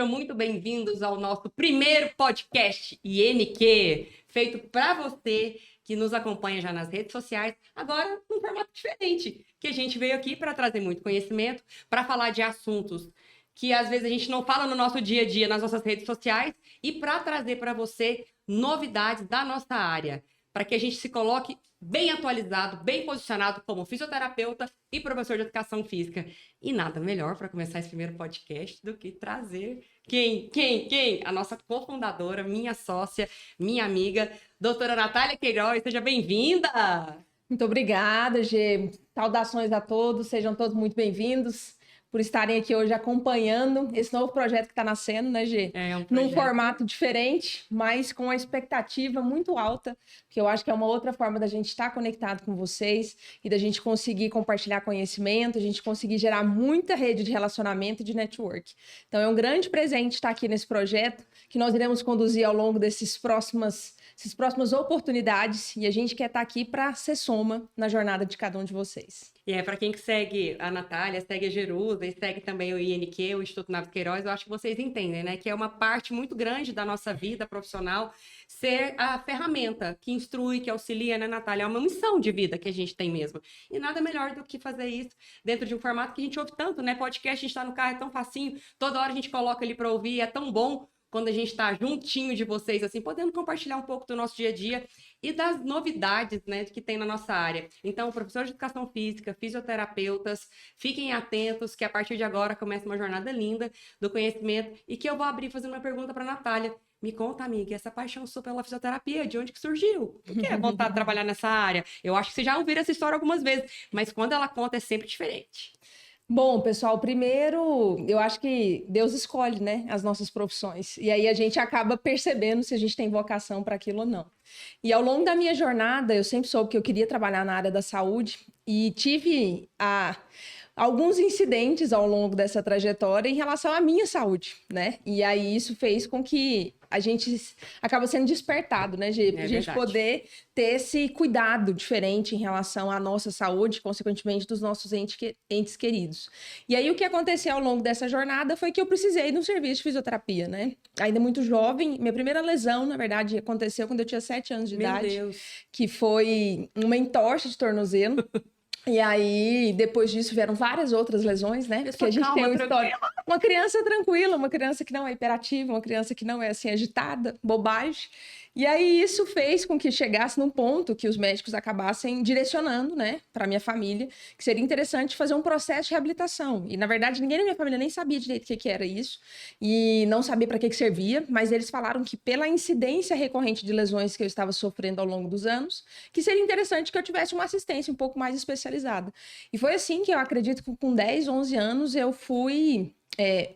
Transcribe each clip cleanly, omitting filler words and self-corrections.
sejam muito bem-vindos ao nosso primeiro podcast INQ, feito para você que nos acompanha já nas redes sociais, agora num formato diferente, que a gente veio aqui para trazer muito conhecimento, para falar de assuntos que às vezes a gente não fala no nosso dia a dia, nas nossas redes sociais, e para trazer para você novidades da nossa área, para que a gente se coloque bem atualizado, bem posicionado como fisioterapeuta e professor de educação física. E nada melhor para começar esse primeiro podcast do que trazer quem? A nossa cofundadora, minha sócia, minha amiga, doutora Natália Queiroz. Seja bem-vinda! Muito obrigada, Gê. Saudações a todos, sejam todos muito bem-vindos por estarem aqui hoje acompanhando esse novo projeto que está nascendo, né, Gê? É um Num projeto. formato diferente, mas com uma expectativa muito alta, que eu acho que é uma outra forma da gente estar conectado com vocês e da gente conseguir compartilhar conhecimento, a gente conseguir gerar muita rede de relacionamento e de network. Então é um grande presente estar aqui nesse projeto, que nós iremos conduzir ao longo essas próximas oportunidades, e a gente quer estar aqui para ser soma na jornada de cada um de vocês. E para quem que segue a Natália, segue a Jerusa e segue também o INQ, o Instituto Naves Queiroz, eu acho que vocês entendem, né? Que é uma parte muito grande da nossa vida profissional ser a ferramenta que instrui, que auxilia, né, Natália? É uma missão de vida que a gente tem mesmo. E nada melhor do que fazer isso dentro de um formato que a gente ouve tanto, né? Podcast, a gente está no carro, é tão facinho, toda hora a gente coloca ali para ouvir, é tão bom quando a gente está juntinho de vocês, assim, podendo compartilhar um pouco do nosso dia a dia e das novidades, né, que tem na nossa área. Então, professores de educação física, fisioterapeutas, fiquem atentos que a partir de agora começa uma jornada linda do conhecimento e que eu vou abrir fazendo uma pergunta para a Natália. Me conta, amiga, essa paixão sua pela fisioterapia, de onde que surgiu? Por que é vontade de trabalhar nessa área? Eu acho que vocês já ouviram essa história algumas vezes, mas quando ela conta é sempre diferente. Bom, pessoal, primeiro, eu acho que Deus escolhe, né, as nossas profissões. E aí a gente acaba percebendo se a gente tem vocação para aquilo ou não. E ao longo da minha jornada, eu sempre soube que eu queria trabalhar na área da saúde e tive alguns incidentes ao longo dessa trajetória em relação à minha saúde, né? E aí isso fez com que a gente acaba sendo despertado, né, Gê? Pra gente poder ter esse cuidado diferente em relação à nossa saúde, consequentemente dos nossos entes queridos. E aí o que aconteceu ao longo dessa jornada foi que eu precisei de um serviço de fisioterapia, né? Ainda muito jovem, minha primeira lesão, na verdade, aconteceu quando eu tinha 7 anos de idade. Meu Deus. Que foi uma entorse de tornozelo. E aí, depois disso, vieram várias outras lesões, né? Porque a gente tem uma história. Uma criança tranquila, uma criança que não é hiperativa, uma criança que não é assim agitada, bobagem. E aí, isso fez com que chegasse num ponto que os médicos acabassem direcionando, né, para minha família, que seria interessante fazer um processo de reabilitação. E, na verdade, ninguém na minha família nem sabia direito o que era isso, e não sabia para que servia, mas eles falaram que, pela incidência recorrente de lesões que eu estava sofrendo ao longo dos anos, que seria interessante que eu tivesse uma assistência um pouco mais especializada. E foi assim que eu acredito que com 10, 11 anos eu fui...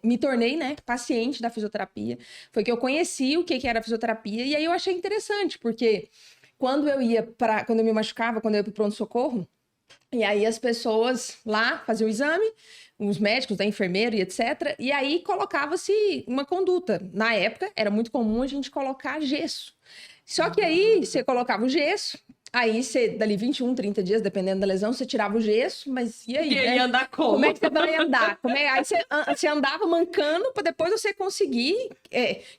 me tornei, né, paciente da fisioterapia. Foi que eu conheci o que era fisioterapia, e aí eu achei interessante, porque quando eu me machucava, quando eu ia para o pronto-socorro, e aí as pessoas lá faziam o exame, os médicos, a enfermeira e etc. E aí colocava-se uma conduta. Na época, era muito comum a gente colocar gesso. Só que aí você colocava o gesso, aí você, dali 21, 30 dias, dependendo da lesão, você tirava o gesso, mas e aí? E aí andar como? Como é que você vai andar? Aí você andava mancando para depois você conseguir,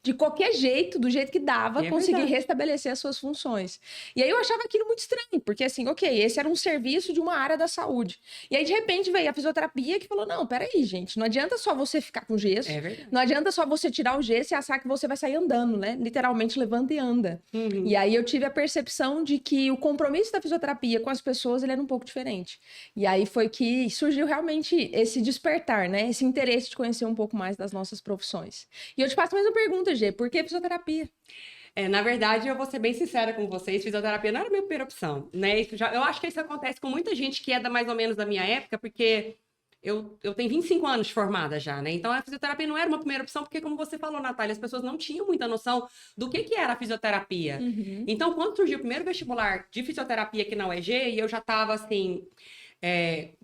de qualquer jeito, do jeito que dava, conseguir restabelecer as suas funções. E aí eu achava aquilo muito estranho, porque assim, ok, esse era um serviço de uma área da saúde. E aí, de repente, veio a fisioterapia que falou, não, peraí, gente, não adianta só você ficar com gesso, não adianta só você tirar o gesso e achar que você vai sair andando, né? Literalmente levanta e anda. Uhum. E aí eu tive a percepção de que o compromisso da fisioterapia com as pessoas, ele era um pouco diferente. E aí foi que surgiu realmente esse despertar, né? Esse interesse de conhecer um pouco mais das nossas profissões. E eu te faço mais uma pergunta, Gê, por que fisioterapia? Na verdade, eu vou ser bem sincera com vocês, fisioterapia não era a minha primeira opção, né? Eu acho que isso acontece com muita gente que é mais ou menos da minha época, porque eu tenho 25 anos de formada já, né? Então, a fisioterapia não era uma primeira opção, porque, como você falou, Natália, as pessoas não tinham muita noção do que era a fisioterapia. Uhum. Então, quando surgiu o primeiro vestibular de fisioterapia aqui na UEG, e eu já estava, assim...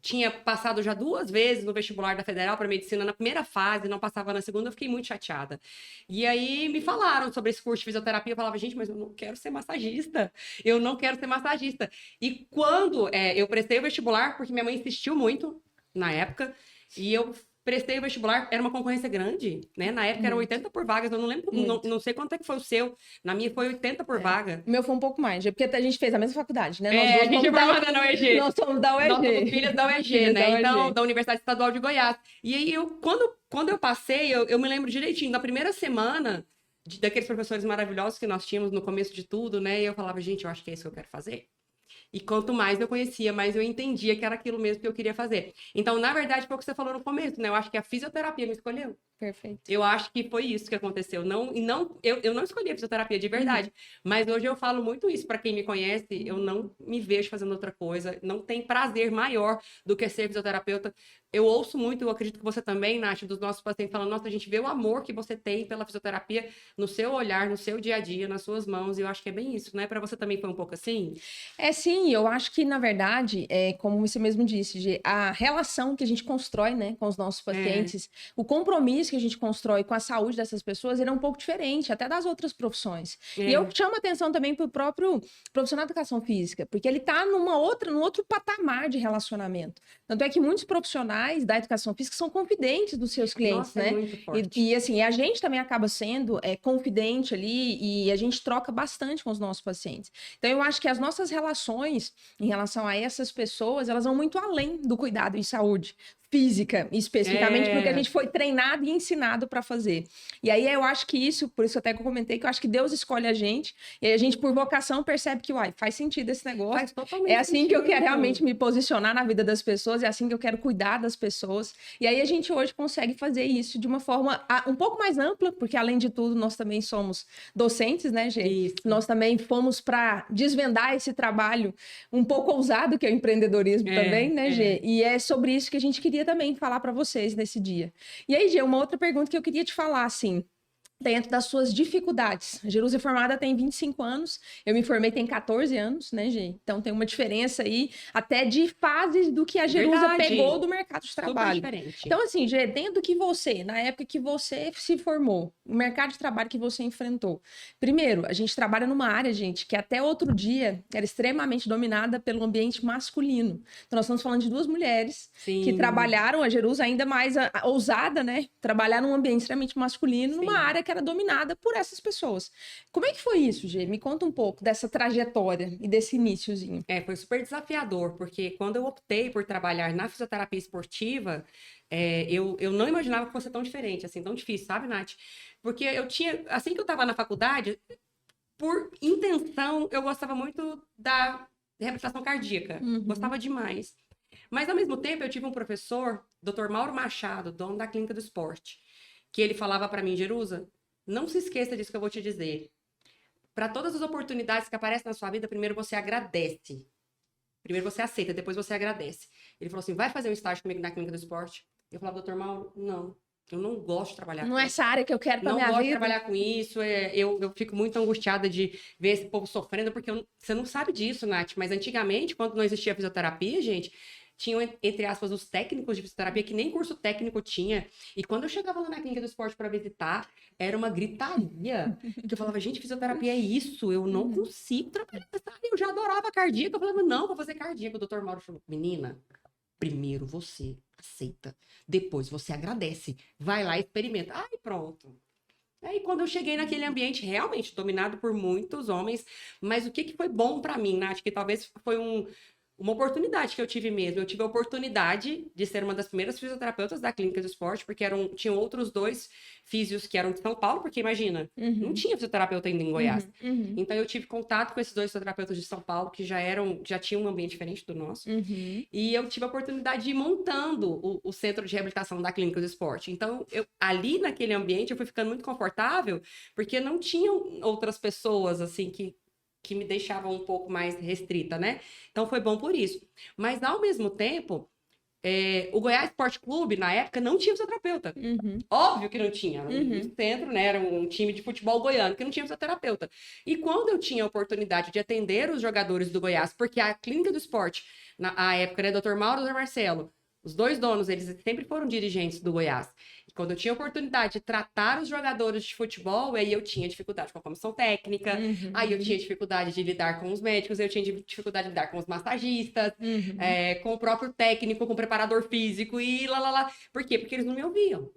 tinha passado já 2 vezes no vestibular da Federal para Medicina na primeira fase, não passava na segunda, eu fiquei muito chateada. E aí me falaram sobre esse curso de fisioterapia, eu falava, gente, mas eu não quero ser massagista, eu não quero ser massagista. E quando eu prestei o vestibular, porque minha mãe insistiu muito na época, e eu prestei o vestibular, era uma concorrência grande, né? Na época era 80 por vagas, eu não lembro, não sei quanto é que foi o seu. Na minha foi 80 por vaga. O meu foi um pouco mais, porque a gente fez a mesma faculdade, né? Nós duas a gente é formada na UEG. Nós somos da UEG. Nós somos filhas da UEG, né? Então, da Universidade Estadual de Goiás. E aí, quando eu passei, eu me lembro direitinho, na primeira semana, daqueles professores maravilhosos que nós tínhamos no começo de tudo, né? E eu falava, gente, eu acho que é isso que eu quero fazer. E quanto mais eu conhecia, mais eu entendia que era aquilo mesmo que eu queria fazer. Então, na verdade, foi o que você falou no começo, né? Eu acho que a fisioterapia me escolheu. Perfeito. Eu acho que foi isso que aconteceu. Eu não escolhi a fisioterapia de verdade, mas hoje eu falo muito isso para quem me conhece. Eu não me vejo fazendo outra coisa. Não tem prazer maior do que ser fisioterapeuta. Eu ouço muito, eu acredito que você também, Nath, dos nossos pacientes falando, nossa, a gente vê o amor que você tem pela fisioterapia no seu olhar, no seu dia a dia, nas suas mãos. E eu acho que é bem isso, né? Para você também foi um pouco assim? Sim, eu acho que, na verdade, como você mesmo disse, a relação que a gente constrói, né, com os nossos pacientes, o compromisso que a gente constrói com a saúde dessas pessoas, ele é um pouco diferente, até das outras profissões. E eu chamo atenção também para o próprio profissional de educação física, porque ele está num outro patamar de relacionamento. Tanto é que muitos profissionais da educação física são confidentes dos seus clientes, Nossa, né? É muito forte. E assim, a gente também acaba sendo confidente ali e a gente troca bastante com os nossos pacientes. Então, eu acho que as nossas relações em relação a essas pessoas, elas vão muito além do cuidado em saúde física, especificamente porque a gente foi treinado e ensinado para fazer. E aí eu acho que isso, por isso até que eu comentei, que eu acho que Deus escolhe a gente, e aí a gente, por vocação, percebe que, faz sentido esse negócio. Faz totalmente é assim sentido. que eu quero realmente me posicionar na vida das pessoas, é assim que eu quero cuidar das pessoas. E aí a gente hoje consegue fazer isso de uma forma um pouco mais ampla, porque além de tudo, nós também somos docentes, né, gente? Isso. Nós também fomos para desvendar esse trabalho um pouco ousado, que é o empreendedorismo também, né, Gê? E é sobre isso que a gente queria também falar para vocês nesse dia. E aí, Gê, uma outra pergunta que eu queria te falar, assim, dentro das suas dificuldades. A Jerusa é formada tem 25 anos, eu me formei tem 14 anos, né, Gê? Então tem uma diferença aí até de fases do que a Jerusa pegou do mercado de trabalho. Super diferente. Então, assim, Gê, dentro do que você, na época que você se formou, o mercado de trabalho que você enfrentou. Primeiro, a gente trabalha numa área, gente, que até outro dia era extremamente dominada pelo ambiente masculino. Então, nós estamos falando de duas mulheres que trabalharam, a Jerusa ainda mais ousada, né? Trabalhar num ambiente extremamente masculino, numa área que era dominada por essas pessoas. Como é que foi isso, Gê? Me conta um pouco dessa trajetória e desse iniciozinho. Foi super desafiador, porque quando eu optei por trabalhar na fisioterapia esportiva, eu não imaginava que fosse tão diferente, assim, tão difícil, sabe, Nath? Porque eu tinha, assim que eu estava na faculdade, por intenção, eu gostava muito da reabilitação cardíaca. Gostava demais. Mas, ao mesmo tempo, eu tive um professor, Dr. Mauro Machado, dono da Clínica do Esporte, que ele falava para mim, Jerusa, não se esqueça disso que eu vou te dizer. Para todas as oportunidades que aparecem na sua vida, primeiro você agradece. Primeiro você aceita, depois você agradece. Ele falou assim, vai fazer um estágio comigo na Clínica do Esporte? Eu falava, doutor Mauro, não. Eu não gosto de trabalhar com isso. Essa área que eu quero para minha vida. Não gosto de trabalhar com isso. Eu fico muito angustiada de ver esse povo sofrendo, porque você não sabe disso, Nath. Mas antigamente, quando não existia fisioterapia, gente, tinham, entre aspas, os técnicos de fisioterapia, que nem curso técnico tinha. E quando eu chegava lá na Clínica do Esporte para visitar, era uma gritaria. Que eu falava, gente, fisioterapia é isso, eu não consigo trabalhar nessa área. Eu já adorava cardíaca. Eu falava, não, vou fazer cardíaca. O doutor Mauro falou, menina, primeiro você aceita, depois você agradece. Vai lá e experimenta. Ai, pronto. Aí, quando eu cheguei naquele ambiente realmente dominado por muitos homens, mas o que foi bom para mim, Nath, que talvez foi uma oportunidade que eu tive mesmo. Eu tive a oportunidade de ser uma das primeiras fisioterapeutas da Clínica do Esporte, porque tinham outros dois físios que eram de São Paulo, porque imagina, não tinha fisioterapeuta ainda em Goiás. Então eu tive contato com esses dois fisioterapeutas de São Paulo, que já tinham um ambiente diferente do nosso. E eu tive a oportunidade de ir montando o centro de reabilitação da Clínica do Esporte. Então, ali naquele ambiente, eu fui ficando muito confortável, porque não tinham outras pessoas, assim, que me deixavam um pouco mais restrita, né? Então, foi bom por isso. Mas, ao mesmo tempo, o Goiás Esporte Clube, na época, não tinha fisioterapeuta. Óbvio que não tinha. Era um centro, né? Era um time de futebol goiano que não tinha fisioterapeuta. E quando eu tinha a oportunidade de atender os jogadores do Goiás, porque a Clínica do Esporte, na época, né? Dr. Mauro e Dr. Marcelo, Os dois donos, eles sempre foram dirigentes do Goiás. E quando eu tinha a oportunidade de tratar os jogadores de futebol, aí eu tinha dificuldade com a comissão técnica, aí eu tinha dificuldade de lidar com os médicos, eu tinha dificuldade de lidar com os massagistas, com o próprio técnico, com o preparador físico e lá. Por quê? Porque eles não me ouviam.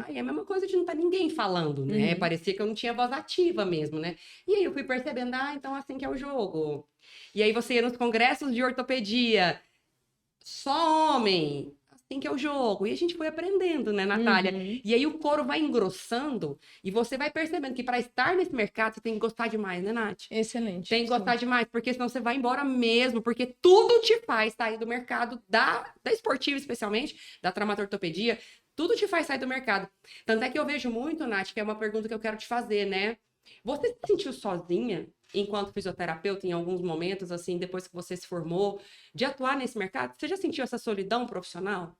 Aí é a mesma coisa de não estar ninguém falando, né? Parecia que eu não tinha voz ativa mesmo, né? E aí eu fui percebendo, então assim que é o jogo. E aí você ia nos congressos de ortopedia, só homem, assim que é o jogo. E a gente foi aprendendo, né, Natália? E aí o couro vai engrossando e você vai percebendo que para estar nesse mercado você tem que gostar demais, né, Nath? Excelente. Tem que gostar demais, porque senão você vai embora mesmo, porque tudo te faz sair do mercado da esportiva, especialmente, da traumatortopedia, tudo te faz sair do mercado. Tanto é que eu vejo muito, Nath, que é uma pergunta que eu quero te fazer, né? Você se sentiu sozinha enquanto fisioterapeuta em alguns momentos, assim, depois que você se formou, de atuar nesse mercado? Você já sentiu essa solidão profissional?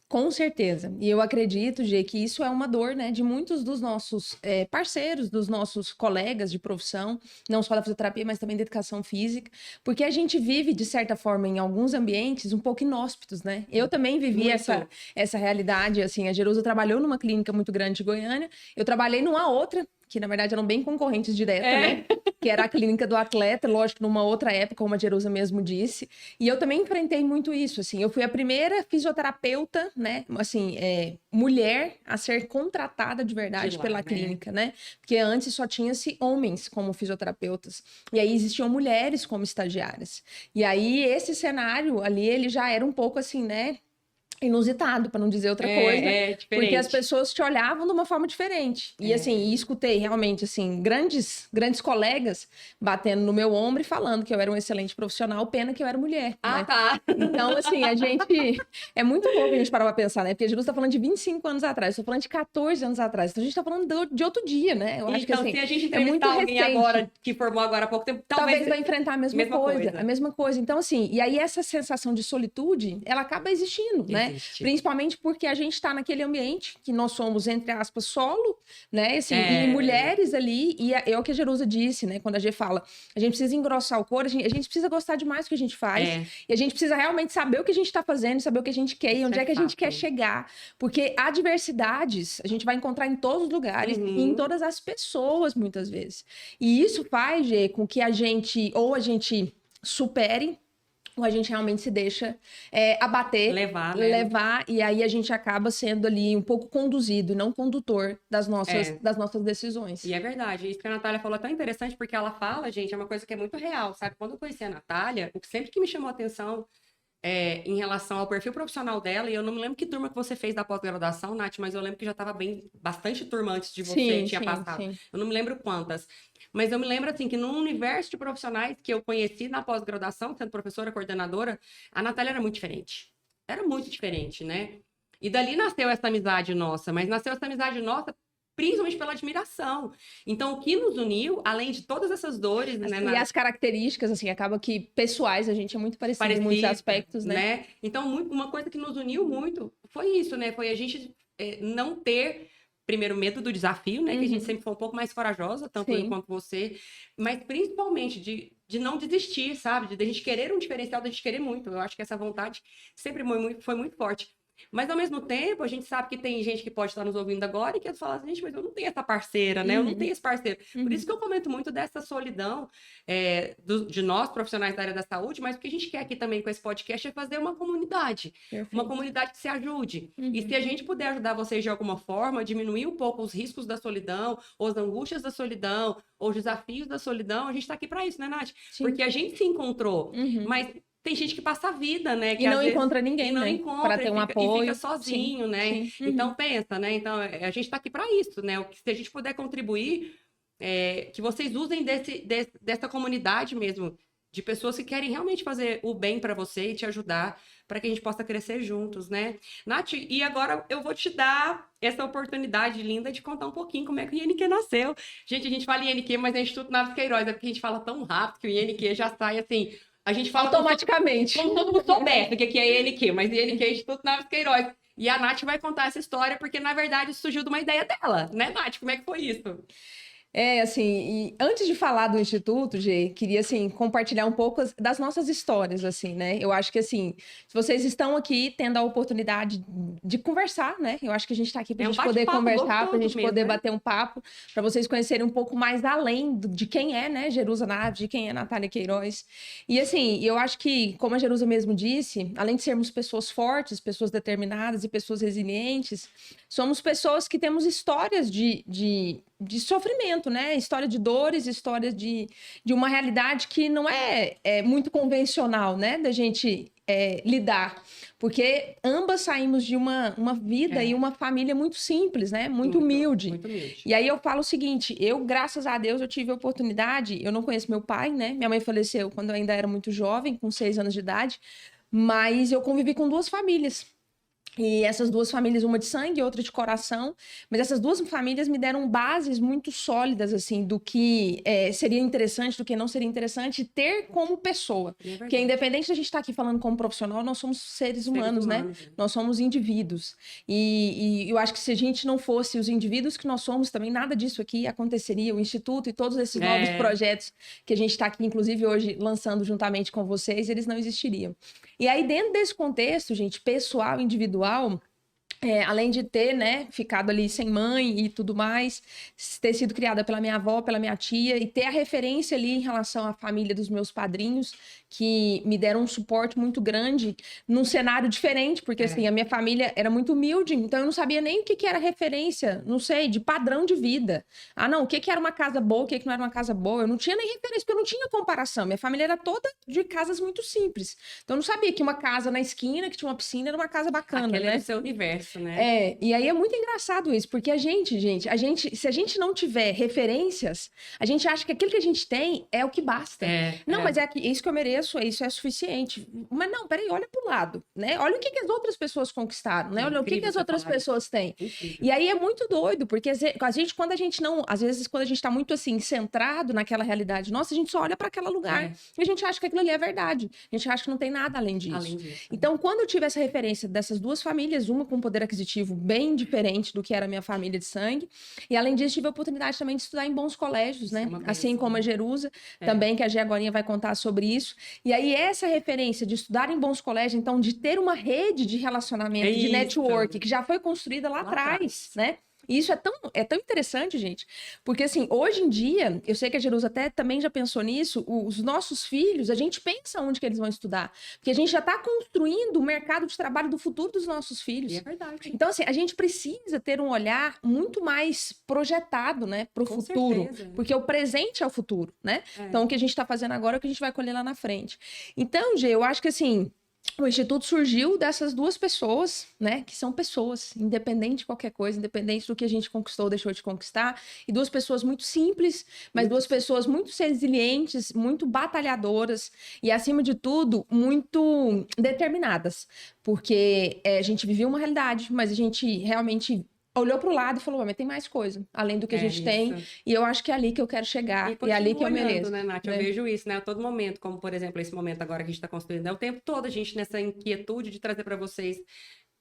Com certeza. E eu acredito, Gê, que isso é uma dor, né, de muitos dos nossos parceiros, dos nossos colegas de profissão, não só da fisioterapia, mas também da educação física, porque a gente vive, de certa forma, em alguns ambientes um pouco inóspitos, né? Eu também vivi essa realidade, assim, a Jerusa trabalhou numa clínica muito grande de Goiânia, eu trabalhei numa outra, que na verdade eram bem concorrentes diretas, né? Que era a clínica do atleta, lógico, numa outra época, como a Jerusa mesmo disse. E eu também enfrentei muito isso, assim. Eu fui a primeira fisioterapeuta, né? Assim, mulher a ser contratada de verdade pela clínica, né? Porque antes só tinha-se homens como fisioterapeutas. E aí existiam mulheres como estagiárias. E aí esse cenário ali, ele já era um pouco assim, né? Inusitado, para não dizer outra coisa, porque as pessoas te olhavam de uma forma diferente. E assim, escutei realmente assim grandes colegas batendo no meu ombro e falando que eu era um excelente profissional, pena que eu era mulher. Né? Tá. Então, assim, a gente é muito pouco a gente parar pra pensar, né? Porque a gente tá falando de 25 anos atrás, eu tô falando de 14 anos atrás. Então a gente tá falando de outro dia, né? Eu acho que assim, se a gente entrevistar alguém agora que formou agora há pouco tempo, talvez vai enfrentar a mesma coisa. A mesma coisa. Então, assim, e aí essa sensação de solitude, ela acaba existindo, né? Principalmente porque a gente está naquele ambiente que nós somos, entre aspas, solo, né? Assim, e mulheres ali, e é o que a Jerusa disse, né? Quando a Gê fala, a gente precisa engrossar o couro, a gente precisa gostar demais do que a gente faz, e a gente precisa realmente saber o que a gente está fazendo, saber o que a gente quer e onde é que a gente quer chegar. Porque adversidades a gente vai encontrar em todos os lugares e em todas as pessoas, muitas vezes. E isso faz, Gê, com que a gente supere, ou a gente realmente se deixa abater, levar, né? E aí a gente acaba sendo ali um pouco conduzido e não condutor das nossas decisões. E é verdade, isso que a Natália falou é tão interessante, porque ela fala, gente, é uma coisa que é muito real, sabe? Quando eu conheci a Natália, o que sempre que me chamou a atenção em relação ao perfil profissional dela, e eu não me lembro que turma que você fez da pós-graduação, Nath, mas eu lembro que já estava bastante turma antes de você, tinha passado. Sim. Eu não me lembro quantas. Mas eu me lembro, assim, que no universo de profissionais que eu conheci na pós-graduação, sendo professora, coordenadora, a Natália era muito diferente. Era muito diferente, né? E dali nasceu essa amizade nossa, mas nasceu essa amizade nossa principalmente pela admiração. Então, o que nos uniu, além de todas essas dores... Né, e as características, assim, acaba que pessoais, a gente é muito parecido em muitos aspectos, né? Então, uma coisa que nos uniu muito foi isso, né? Foi a gente não ter... Primeiro, medo do desafio, né? Que a gente sempre foi um pouco mais corajosa, tanto eu quanto você. Mas, principalmente, de não desistir, sabe? De a gente querer um diferencial, de a gente querer muito. Eu acho que essa vontade sempre foi muito forte. Mas, ao mesmo tempo, a gente sabe que tem gente que pode estar nos ouvindo agora e que fala assim, gente, mas eu não tenho essa parceira, né? Eu não tenho esse parceiro. Por isso que eu comento muito dessa solidão de nós, profissionais da área da saúde, mas o que a gente quer aqui também com esse podcast é fazer uma comunidade. Perfeito. Uma comunidade que se ajude. E se a gente puder ajudar vocês de alguma forma, diminuir um pouco os riscos da solidão, ou as angústias da solidão, ou os desafios da solidão, a gente está aqui para isso, né, Nath? Sim. Porque a gente se encontrou, mas... Tem gente que passa a vida, né? Que não encontra ninguém, né? Para ter um apoio. E fica sozinho, né? Sim. Então, pensa, né? Então, a gente está aqui para isso, né? Se a gente puder contribuir, que vocês usem dessa comunidade mesmo, de pessoas que querem realmente fazer o bem para você e te ajudar, para que a gente possa crescer juntos, né? Nath, e agora eu vou te dar essa oportunidade linda de contar um pouquinho como é que o INQ nasceu. Gente, a gente fala INQ, mas é Instituto Naves Queiroz, porque a gente fala tão rápido que o INQ já sai assim... A gente fala automaticamente. Como todo mundo soubesse o que é INQ, mas INQ é Instituto Naves Queiroz. E a Nath vai contar essa história, porque, na verdade, isso surgiu de uma ideia dela, né, Nath? Como é que foi isso? Assim, e antes de falar do Instituto, Gê, queria, assim, compartilhar um pouco das nossas histórias, assim, né? Eu acho que, assim, se vocês estão aqui tendo a oportunidade de conversar, né? Eu acho que a gente está aqui para a gente poder conversar, para a gente poder bater um papo, para vocês conhecerem um pouco mais além de quem é, né, Jerusa Naves, de quem é Natália Queiroz. E, assim, eu acho que, como a Jerusa mesmo disse, além de sermos pessoas fortes, pessoas determinadas e pessoas resilientes, somos pessoas que temos histórias de sofrimento, né? História de dores, história de uma realidade que não é muito convencional, né? Da gente lidar. Porque ambas saímos de uma vida e uma família muito simples, né? Muito humilde. Muito humilde. E aí eu falo o seguinte, graças a Deus, eu tive a oportunidade, eu não conheço meu pai, né? Minha mãe faleceu quando eu ainda era muito jovem, com 6 anos de idade, mas eu convivi com 2 famílias. E essas 2 famílias, uma de sangue e outra de coração, mas essas 2 famílias me deram bases muito sólidas, assim, do que seria interessante, do que não seria interessante ter como pessoa. Porque independente da gente estar aqui falando como profissional, nós somos seres humanos, né? Nós somos indivíduos. E eu acho que se a gente não fosse os indivíduos que nós somos, também nada disso aqui aconteceria. O Instituto e todos esses novos projetos que a gente está aqui, inclusive hoje, lançando juntamente com vocês, eles não existiriam. E aí, dentro desse contexto, gente, pessoal, individual, além de ter, né, ficado ali sem mãe e tudo mais, ter sido criada pela minha avó, pela minha tia, e ter a referência ali em relação à família dos meus padrinhos, que me deram um suporte muito grande num cenário diferente, porque assim, a minha família era muito humilde, então eu não sabia nem o que era referência, não sei, de padrão de vida. Ah, não, o que era uma casa boa, o que não era uma casa boa, eu não tinha nem referência, porque eu não tinha comparação. Minha família era toda de casas muito simples. Então eu não sabia que uma casa na esquina, que tinha uma piscina, era uma casa bacana, aquele né? era o seu universo, né? E aí é muito engraçado isso, porque a gente, se a gente não tiver referências, a gente acha que aquilo que a gente tem é o que basta. Não, mas é isso que eu mereço, isso é suficiente. Mas não, peraí, olha pro lado, né? Olha o que as outras pessoas conquistaram, né? Olha o que as outras pessoas têm. E aí é muito doido, porque a gente, quando a gente não, às vezes, quando a gente tá muito assim, centrado naquela realidade nossa, a gente só olha para aquele lugar e a gente acha que aquilo ali é verdade. A gente acha que não tem nada além disso. Então, quando eu tive essa referência dessas 2 famílias, uma com poder aquisitivo bem diferente do que era a minha família de sangue, e além disso, tive a oportunidade também de estudar em bons colégios, né? Assim como a Jerusa, também, que a Gê agorinha vai contar sobre isso. E aí, essa referência de estudar em bons colégios, então, de ter uma rede de relacionamento, de network, que já foi construída lá atrás, né? E isso é tão interessante, gente, porque assim, hoje em dia, eu sei que a Jerusa até também já pensou nisso, os nossos filhos, a gente pensa onde que eles vão estudar, porque a gente já está construindo o mercado de trabalho do futuro dos nossos filhos. E é verdade. Então, assim, a gente precisa ter um olhar muito mais projetado, né, para o futuro, certeza. porque o presente é o futuro, né? Então, o que a gente está fazendo agora é o que a gente vai colher lá na frente. Então, Gê, eu acho que assim, o Instituto surgiu dessas 2 pessoas, né? Que são pessoas, independente de qualquer coisa, independente do que a gente conquistou ou deixou de conquistar. E 2 pessoas muito simples, mas 2 pessoas muito resilientes, muito batalhadoras e, acima de tudo, muito determinadas. Porque a gente vivia uma realidade, mas a gente realmente olhou para o lado e falou, mas tem mais coisa, além do que a gente tem, e eu acho que é ali que eu quero chegar, e é ali que eu mereço. Né, Nath? Eu vejo isso, né, a todo momento, como, por exemplo, esse momento agora que a gente está construindo, o tempo todo a gente nessa inquietude de trazer para vocês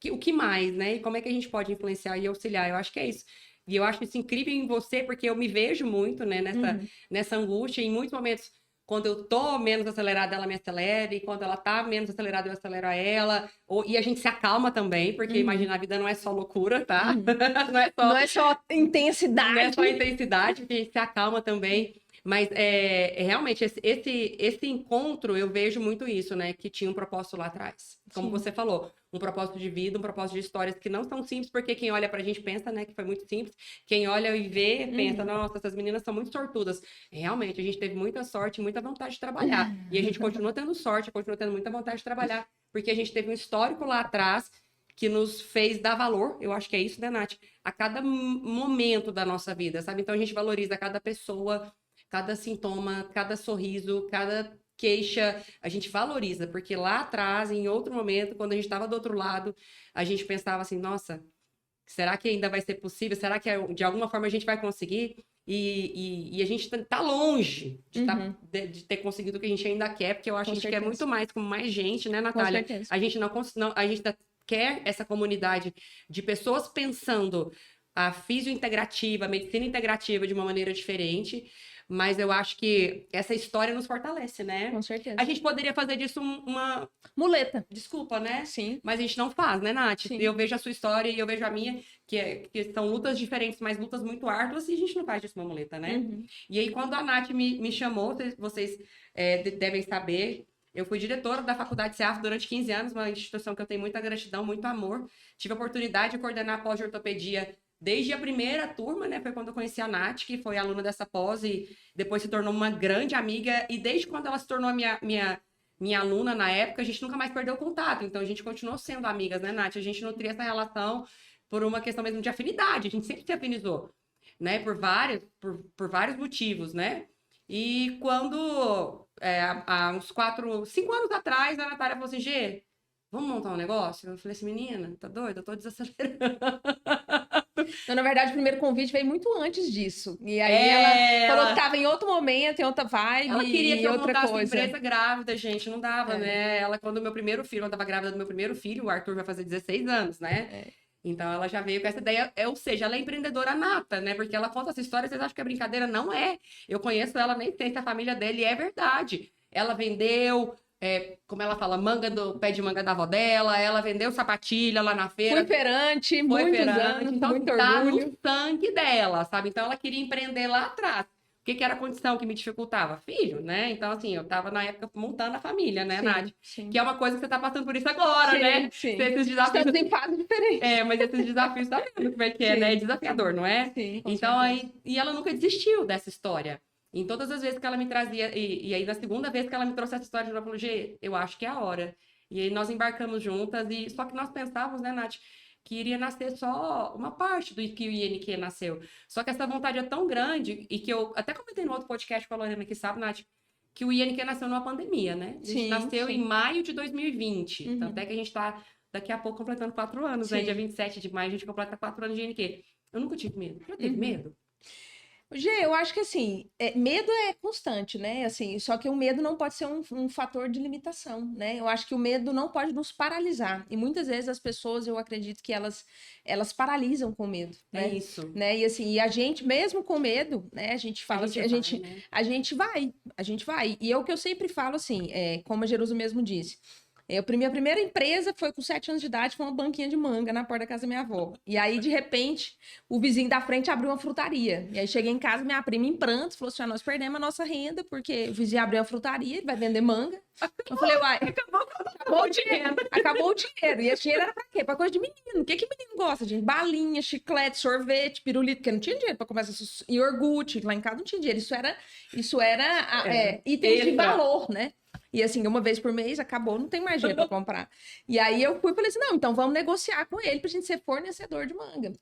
o que mais, né, e como é que a gente pode influenciar e auxiliar, eu acho que é isso. E eu acho isso incrível em você, porque eu me vejo muito, né, nessa angústia, em muitos momentos, quando eu tô menos acelerada, ela me acelera, e quando ela tá menos acelerada, eu acelero a ela. E a gente se acalma também, porque imagina, a vida não é só loucura, tá? Não é só intensidade. Não é só intensidade, porque a gente se acalma também. Mas realmente, esse encontro, eu vejo muito isso, né? Que tinha um propósito lá atrás. Como você falou, um propósito de vida, um propósito de histórias que não são simples, porque quem olha pra gente pensa, né, que foi muito simples. Quem olha e vê, pensa, nossa, essas meninas são muito sortudas. Realmente, a gente teve muita sorte e muita vontade de trabalhar. E a gente continua tendo sorte, continua tendo muita vontade de trabalhar, porque a gente teve um histórico lá atrás que nos fez dar valor, eu acho que é isso, né, Nath? A cada momento da nossa vida, sabe? Então a gente valoriza cada pessoa, cada sintoma, cada sorriso, cada queixa, a gente valoriza, porque lá atrás, em outro momento, quando a gente estava do outro lado, a gente pensava assim, nossa, será que ainda vai ser possível? Será que de alguma forma a gente vai conseguir? E a gente tá longe de ter conseguido o que a gente ainda quer, porque eu acho que a gente quer muito mais, com mais gente, né, Natália? A gente a gente quer essa comunidade de pessoas pensando a fisiointegrativa, a medicina integrativa de uma maneira diferente. Mas eu acho que essa história nos fortalece, né? Com certeza. A gente poderia fazer disso uma... muleta. Desculpa, né? Sim. Mas a gente não faz, né, Nath? Sim. Eu vejo a sua história e eu vejo a minha, que são lutas diferentes, mas lutas muito árduas, e a gente não faz disso uma muleta, né? Uhum. E aí, quando a Nath me chamou, vocês devem saber, eu fui diretora da Faculdade CEAF durante 15 anos, uma instituição que eu tenho muita gratidão, muito amor. Tive a oportunidade de coordenar a pós de ortopedia desde a primeira turma, né? Foi quando eu conheci a Nath, que foi aluna dessa pós e depois se tornou uma grande amiga. E desde quando ela se tornou a minha aluna na época, a gente nunca mais perdeu contato. Então a gente continuou sendo amigas, né, Nath? A gente nutria essa relação por uma questão mesmo de afinidade. A gente sempre se afinizou, né? Por vários motivos, né? E quando, há uns 5 anos atrás, a Natália falou assim, Gê, vamos montar um negócio? Eu falei assim, menina, tá doida? Eu tô desacelerando. Então, na verdade, o primeiro convite veio muito antes disso. E aí ela falou que estava em outro momento, em outra vibe, ela queria que eu outra montasse coisa. empresa grávida, gente, não dava, né? Ela, quando meu primeiro filho, ela estava grávida do meu primeiro filho, o Arthur vai fazer 16 anos, né? Então, ela já veio com essa ideia, ou seja, ela é empreendedora nata, né? Porque ela conta essa história, vocês acham que é brincadeira? Não é. Eu conheço ela, nem sei se a família dele é verdade. Ela vendeu... como ela fala, pé de manga da avó dela, ela vendeu sapatilha lá na feira. Fui feirante, muitos anos, então, muito tá orgulho. no sangue dela, sabe? Então, ela queria empreender lá atrás. O que era a condição que me dificultava? Filho, né? Então, assim, eu tava na época montando a família, né, Nath? Sim. Que é uma coisa que você tá passando por isso agora, né? Sim. Esses desafios... Estamos em fase diferente. Mas esses desafios, tá vendo como é que é, né? É desafiador, não é? Sim, então, e ela nunca desistiu dessa história. Em todas as vezes que ela me trazia, e aí na segunda vez que ela me trouxe essa história, ela falou, Gê, eu acho que é a hora. E aí nós embarcamos juntas, só que nós pensávamos, né, Nath, que iria nascer só uma parte do que o INQ nasceu. Só que essa vontade é tão grande, e que eu até comentei no outro podcast com a Lorena, que sabe, Nath, que o INQ nasceu numa pandemia, né? A gente nasceu em maio de 2020. Uhum. Tanto é que a gente está, daqui a pouco, completando 4 anos, né? Dia 27 de maio, a gente completa 4 anos de INQ. Eu nunca tive medo. Já teve medo? Gê, eu acho que assim, medo é constante, né? Assim, só que o medo não pode ser um fator de limitação, né? Eu acho que o medo não pode nos paralisar. E muitas vezes as pessoas, eu acredito que elas paralisam com medo, né? É isso. Né? E assim, e a gente, mesmo com medo, né? A gente fala assim, a gente vai. E é o que eu sempre falo assim, como a Jerusa mesmo disse. Minha primeira empresa foi com 7 anos de idade, foi uma banquinha de manga na porta da casa da minha avó. E aí, de repente, o vizinho da frente abriu uma frutaria. E aí, cheguei em casa, minha prima em prantos, falou assim, nós perdemos a nossa renda, porque o vizinho abriu uma frutaria, ele vai vender manga. Eu falei, uai, acabou o dinheiro. Acabou o dinheiro. E esse dinheiro era pra quê? Pra coisa de menino. O que menino gosta, gente? Balinha, chiclete, sorvete, pirulito, porque não tinha dinheiro pra começar iogurte. Lá em casa não tinha dinheiro. Isso era itens de valor, né? E assim, uma vez por mês, acabou, não tem mais dinheiro para comprar. E aí eu fui e falei assim, não, então vamos negociar com ele pra gente ser fornecedor de manga.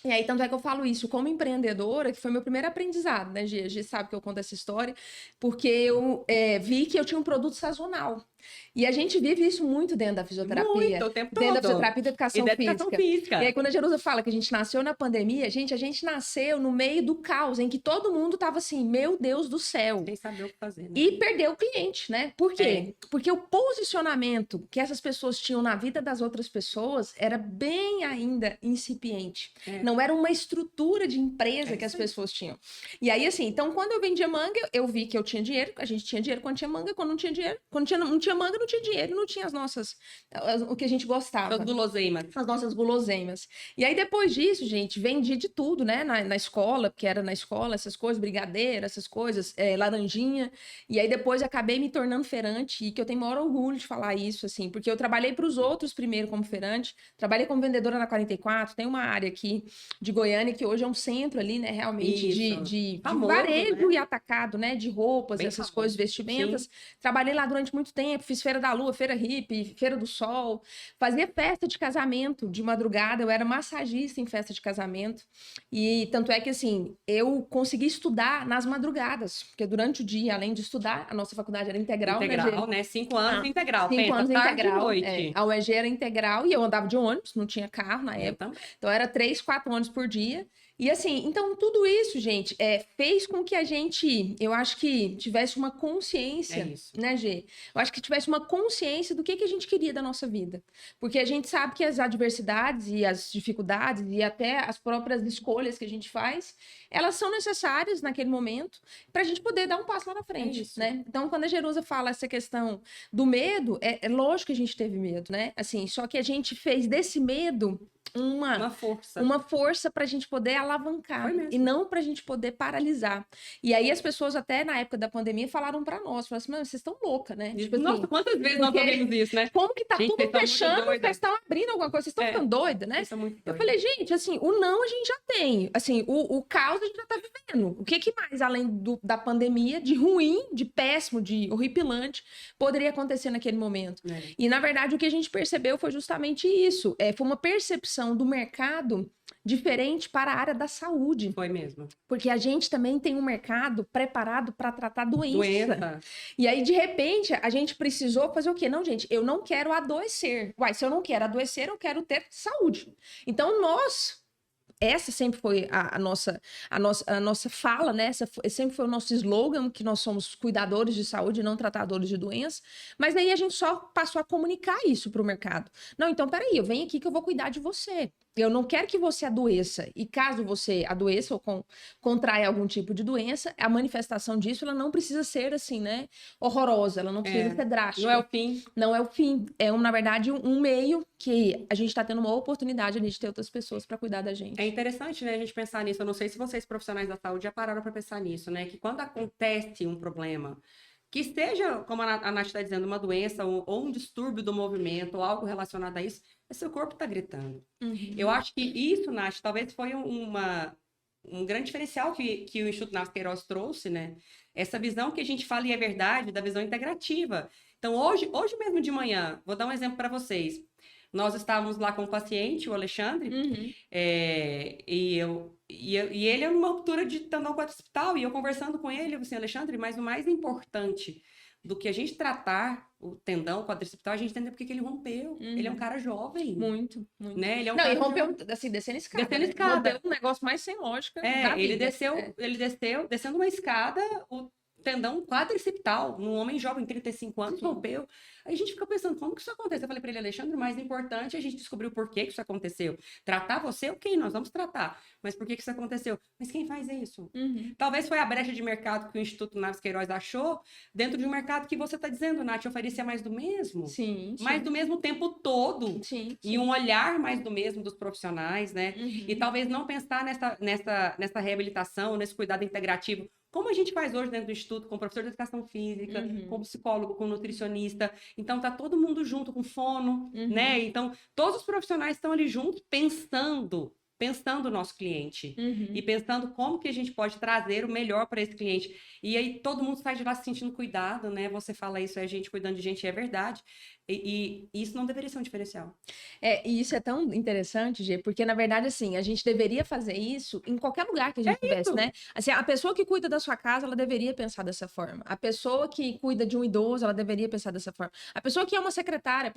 E aí, tanto é que eu falo isso como empreendedora, que foi meu primeiro aprendizado, né, Gê? A Gê sabe que eu conto essa história, porque eu vi que eu tinha um produto sazonal. E a gente vive isso muito dentro da fisioterapia. Muito, o tempo todo. Dentro da fisioterapia e da educação física. E aí, quando a Jerusa fala que a gente nasceu na pandemia, gente, a gente nasceu no meio do caos, em que todo mundo tava assim, meu Deus do céu. Sem saber o que fazer, né? E perdeu o cliente, né? Por quê? Porque o posicionamento que essas pessoas tinham na vida das outras pessoas era bem ainda incipiente. Não era uma estrutura de empresa que as pessoas tinham. E aí, assim, então, quando eu vendia manga, eu vi que eu tinha dinheiro, a gente tinha dinheiro quando tinha manga, quando não tinha dinheiro, não tinha manga, não tinha dinheiro, não tinha o que a gente gostava. As guloseimas. As nossas guloseimas. E aí, depois disso, gente, vendi de tudo, né? Na escola, porque era na escola, essas coisas, brigadeiro, essas coisas, laranjinha. E aí, depois, acabei me tornando feirante, e que eu tenho maior orgulho de falar isso, assim, porque eu trabalhei para os outros primeiro como feirante, trabalhei como vendedora na 44, tem uma área aqui de Goiânia, que hoje é um centro ali, né, realmente, de varejo, né? E atacado, né, de roupas, bem essas coisas, vestimentas. Sim. Trabalhei lá durante muito tempo, fiz Feira da Lua, Feira Hippie, Feira do Sol, fazia festa de casamento de madrugada, eu era massagista em festa de casamento, e tanto é que, assim, eu consegui estudar nas madrugadas, porque durante o dia, além de estudar, a nossa faculdade era integral, né? 5 anos integral. 5 anos integral. A UEG era integral, e eu andava de ônibus, não tinha carro na época, então era 3, 4 ônibus por dia. E assim, então tudo isso, gente, fez com que a gente, eu acho que tivesse uma consciência, né, Gê? Eu acho que tivesse uma consciência do que a gente queria da nossa vida. Porque a gente sabe que as adversidades e as dificuldades e até as próprias escolhas que a gente faz, elas são necessárias naquele momento para a gente poder dar um passo lá na frente, né? Então, quando a Jerusa fala essa questão do medo, é lógico que a gente teve medo, né? Assim, só que a gente fez desse medo uma força para a gente poder alavancar e não para a gente poder paralisar. E aí as pessoas até na época da pandemia falaram para nós, falaram assim, mano, vocês estão loucas, né? Tipo, nossa, assim, quantas vezes nós ouvimos isso, né? Como que tá gente, tudo fechando, vocês estão abrindo alguma coisa, vocês estão ficando doidas, né? Eu falei, gente, assim, o não a gente já tem, assim, o caos a gente já tá vivendo. O que mais, além da pandemia, de ruim, de péssimo, de horripilante, poderia acontecer naquele momento? E, na verdade, o que a gente percebeu foi justamente isso. Foi uma percepção do mercado diferente para a área da saúde. Foi mesmo. Porque a gente também tem um mercado preparado para tratar doença. E aí, de repente, a gente precisou fazer o quê? Não, gente, eu não quero adoecer. Uai, se eu não quero adoecer, eu quero ter saúde. Então, essa sempre foi a nossa fala, né? Sempre foi o nosso slogan, que nós somos cuidadores de saúde, não tratadores de doença. Mas daí a gente só passou a comunicar isso para o mercado. Não, então peraí, eu venho aqui que eu vou cuidar de você. Eu não quero que você adoeça. E caso você adoeça ou contraia algum tipo de doença, a manifestação disso, ela não precisa ser assim, né? Horrorosa, ela não precisa ser drástica. Não é o fim. Não é o fim. Na verdade, um meio que a gente está tendo uma oportunidade ali de ter outras pessoas para cuidar da gente. É interessante, né, a gente pensar nisso. Eu não sei se vocês, profissionais da saúde, já pararam para pensar nisso, né? Que quando acontece um problema, que seja, como a Nath está dizendo, uma doença ou um distúrbio do movimento ou algo relacionado a isso, seu corpo está gritando. Eu acho que isso, Nath, talvez foi um grande diferencial que o Instituto Naves Queiroz trouxe, né? Essa visão que a gente fala e é verdade, da visão integrativa. Então, hoje mesmo de manhã, vou dar um exemplo para vocês. Nós estávamos lá com o paciente, o Alexandre, e ele é uma ruptura de tendão quadricipital, e eu conversando com ele, eu falei assim, Alexandre, mas o mais importante do que a gente tratar o tendão quadricipital, a gente entender porque que ele rompeu. Ele é um cara jovem. Muito. Né? Ele é um cara rompeu, assim, descendo escada. Rompeu um negócio mais sem lógica. Ele desceu, descendo uma escada, o tendão quadricipital, num homem jovem, 35 anos, rompeu. Aí a gente fica pensando, como que isso aconteceu? Eu falei para ele, Alexandre, o mais importante é a gente descobrir o porquê que isso aconteceu. Tratar você, ok, nós vamos tratar. Mas por que isso aconteceu? Mas quem faz isso? Talvez foi a brecha de mercado que o Instituto Naves Queiroz achou dentro de um mercado que você está dizendo, Nath, oferecia mais do mesmo. Sim. Mais do mesmo o tempo todo. Sim. E um olhar mais do mesmo dos profissionais, né? E talvez não pensar nessa reabilitação, nesse cuidado integrativo, como a gente faz hoje dentro do Instituto, com professor de educação física, com psicólogo, com nutricionista. Então, tá todo mundo junto com fono, né? Então, todos os profissionais estão ali juntos pensando o nosso cliente e pensando como que a gente pode trazer o melhor para esse cliente. E aí todo mundo sai de lá se sentindo cuidado, né? Você fala isso, é a gente cuidando de gente, é verdade. E isso não deveria ser um diferencial. E isso é tão interessante, Gê, porque na verdade, assim, a gente deveria fazer isso em qualquer lugar que a gente estivesse, né? Assim, a pessoa que cuida da sua casa, ela deveria pensar dessa forma. A pessoa que cuida de um idoso, ela deveria pensar dessa forma. A pessoa que é uma secretária,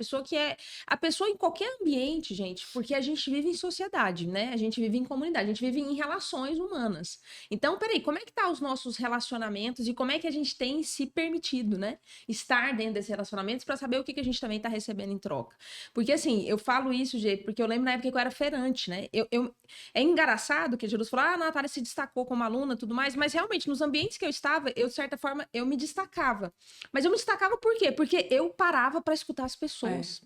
a pessoa em qualquer ambiente, gente, porque a gente vive em sociedade, né? A gente vive em comunidade, a gente vive em relações humanas. Então, peraí, como é que tá os nossos relacionamentos e como é que a gente tem se permitido, né? Estar dentro desses relacionamentos para saber o que a gente também tá recebendo em troca. Porque, assim, eu falo isso, gente, porque eu lembro na época que eu era feirante, né? É engraçado que a Jesus falou, a Natália se destacou como aluna e tudo mais, mas realmente, nos ambientes que eu estava, eu, de certa forma, eu me destacava. Mas eu me destacava por quê? Porque eu parava para escutar as pessoas.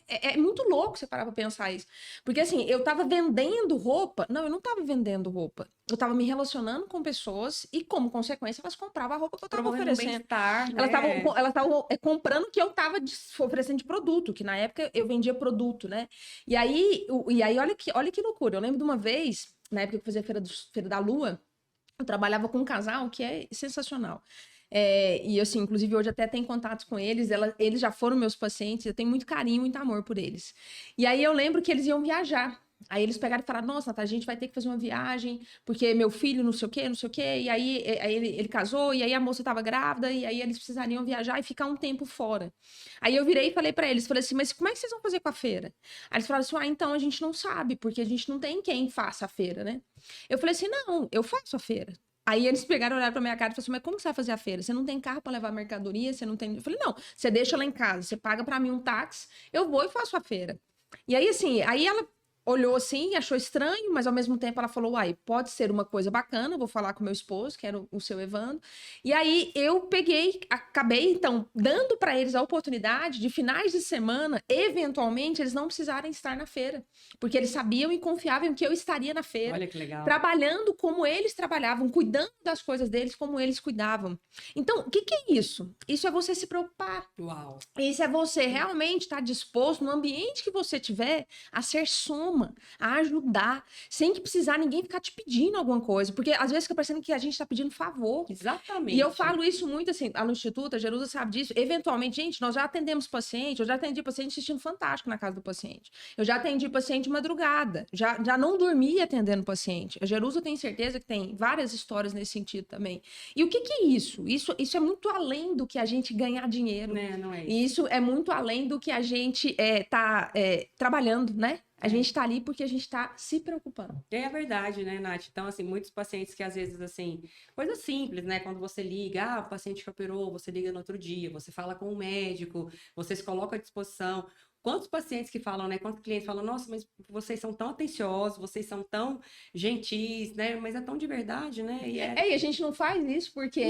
É muito louco você parar pra pensar isso. Porque, assim, eu tava vendendo roupa. Não, eu não tava vendendo roupa. Eu tava me relacionando com pessoas e, como consequência, elas compravam a roupa que eu tava oferecendo. Elas estavam comprando o que eu tava oferecendo de produto, que na época eu vendia produto, né? E aí olha que loucura. Eu lembro de uma vez, na época que eu fazia Feira da Lua, eu trabalhava com um casal que é sensacional. E assim, inclusive hoje até tenho contatos com eles, eles já foram meus pacientes, eu tenho muito carinho, muito amor por eles. E aí eu lembro que eles iam viajar Aí eles pegaram e falaram, nossa, Natália, a gente vai ter que fazer uma viagem, porque meu filho não sei o quê, não sei o quê. E aí ele casou, e aí a moça tava grávida, e aí eles precisariam viajar e ficar um tempo fora. Aí eu virei e falei pra eles, falei assim, mas como é que vocês vão fazer com a feira? Aí eles falaram assim, então a gente não sabe, porque a gente não tem quem faça a feira, né? Eu falei assim, não, eu faço a feira. Aí eles pegaram, olharam pra minha cara e falaram assim, mas como que você vai fazer a feira? Você não tem carro pra levar mercadoria, você não tem... Eu falei, não, você deixa lá em casa, você paga pra mim um táxi, eu vou e faço a feira. E aí, assim, aí ela olhou assim, achou estranho, mas ao mesmo tempo ela falou, uai, pode ser uma coisa bacana, vou falar com meu esposo, que era o seu Evandro. E aí eu acabei, então, dando para eles a oportunidade de finais de semana, eventualmente, eles não precisarem estar na feira, porque eles sabiam e confiavam que eu estaria na feira. Olha que legal. Trabalhando como eles trabalhavam, cuidando das coisas deles como eles cuidavam. Então, o que é isso? Isso é você se preocupar. Uau. Isso é você realmente estar disposto, no ambiente que você tiver, a ser soma, a ajudar, sem que precisar ninguém ficar te pedindo alguma coisa, porque às vezes fica parecendo que a gente está pedindo favor. Exatamente. E eu falo isso muito assim, lá no Instituto, a Jerusa sabe disso, eventualmente, gente, nós já atendemos paciente, eu já atendi paciente assistindo Fantástico na casa do paciente, eu já atendi paciente de madrugada, já não dormi atendendo paciente. A Jerusa tem certeza que tem várias histórias nesse sentido também. E o que é isso? Isso é muito além do que a gente ganhar dinheiro. Não é isso. E isso é muito além do que a gente tá trabalhando, né? A gente tá ali porque a gente tá se preocupando. É verdade, né, Nath? Então, assim, muitos pacientes que às vezes, assim, coisa simples, né? Quando você liga, o paciente que operou, você liga no outro dia, você fala com o médico, você se coloca à disposição. Quantos pacientes que falam, né? Quantos clientes falam, nossa, mas vocês são tão atenciosos, vocês são tão gentis, né? Mas é tão de verdade, né? E a gente não faz isso porque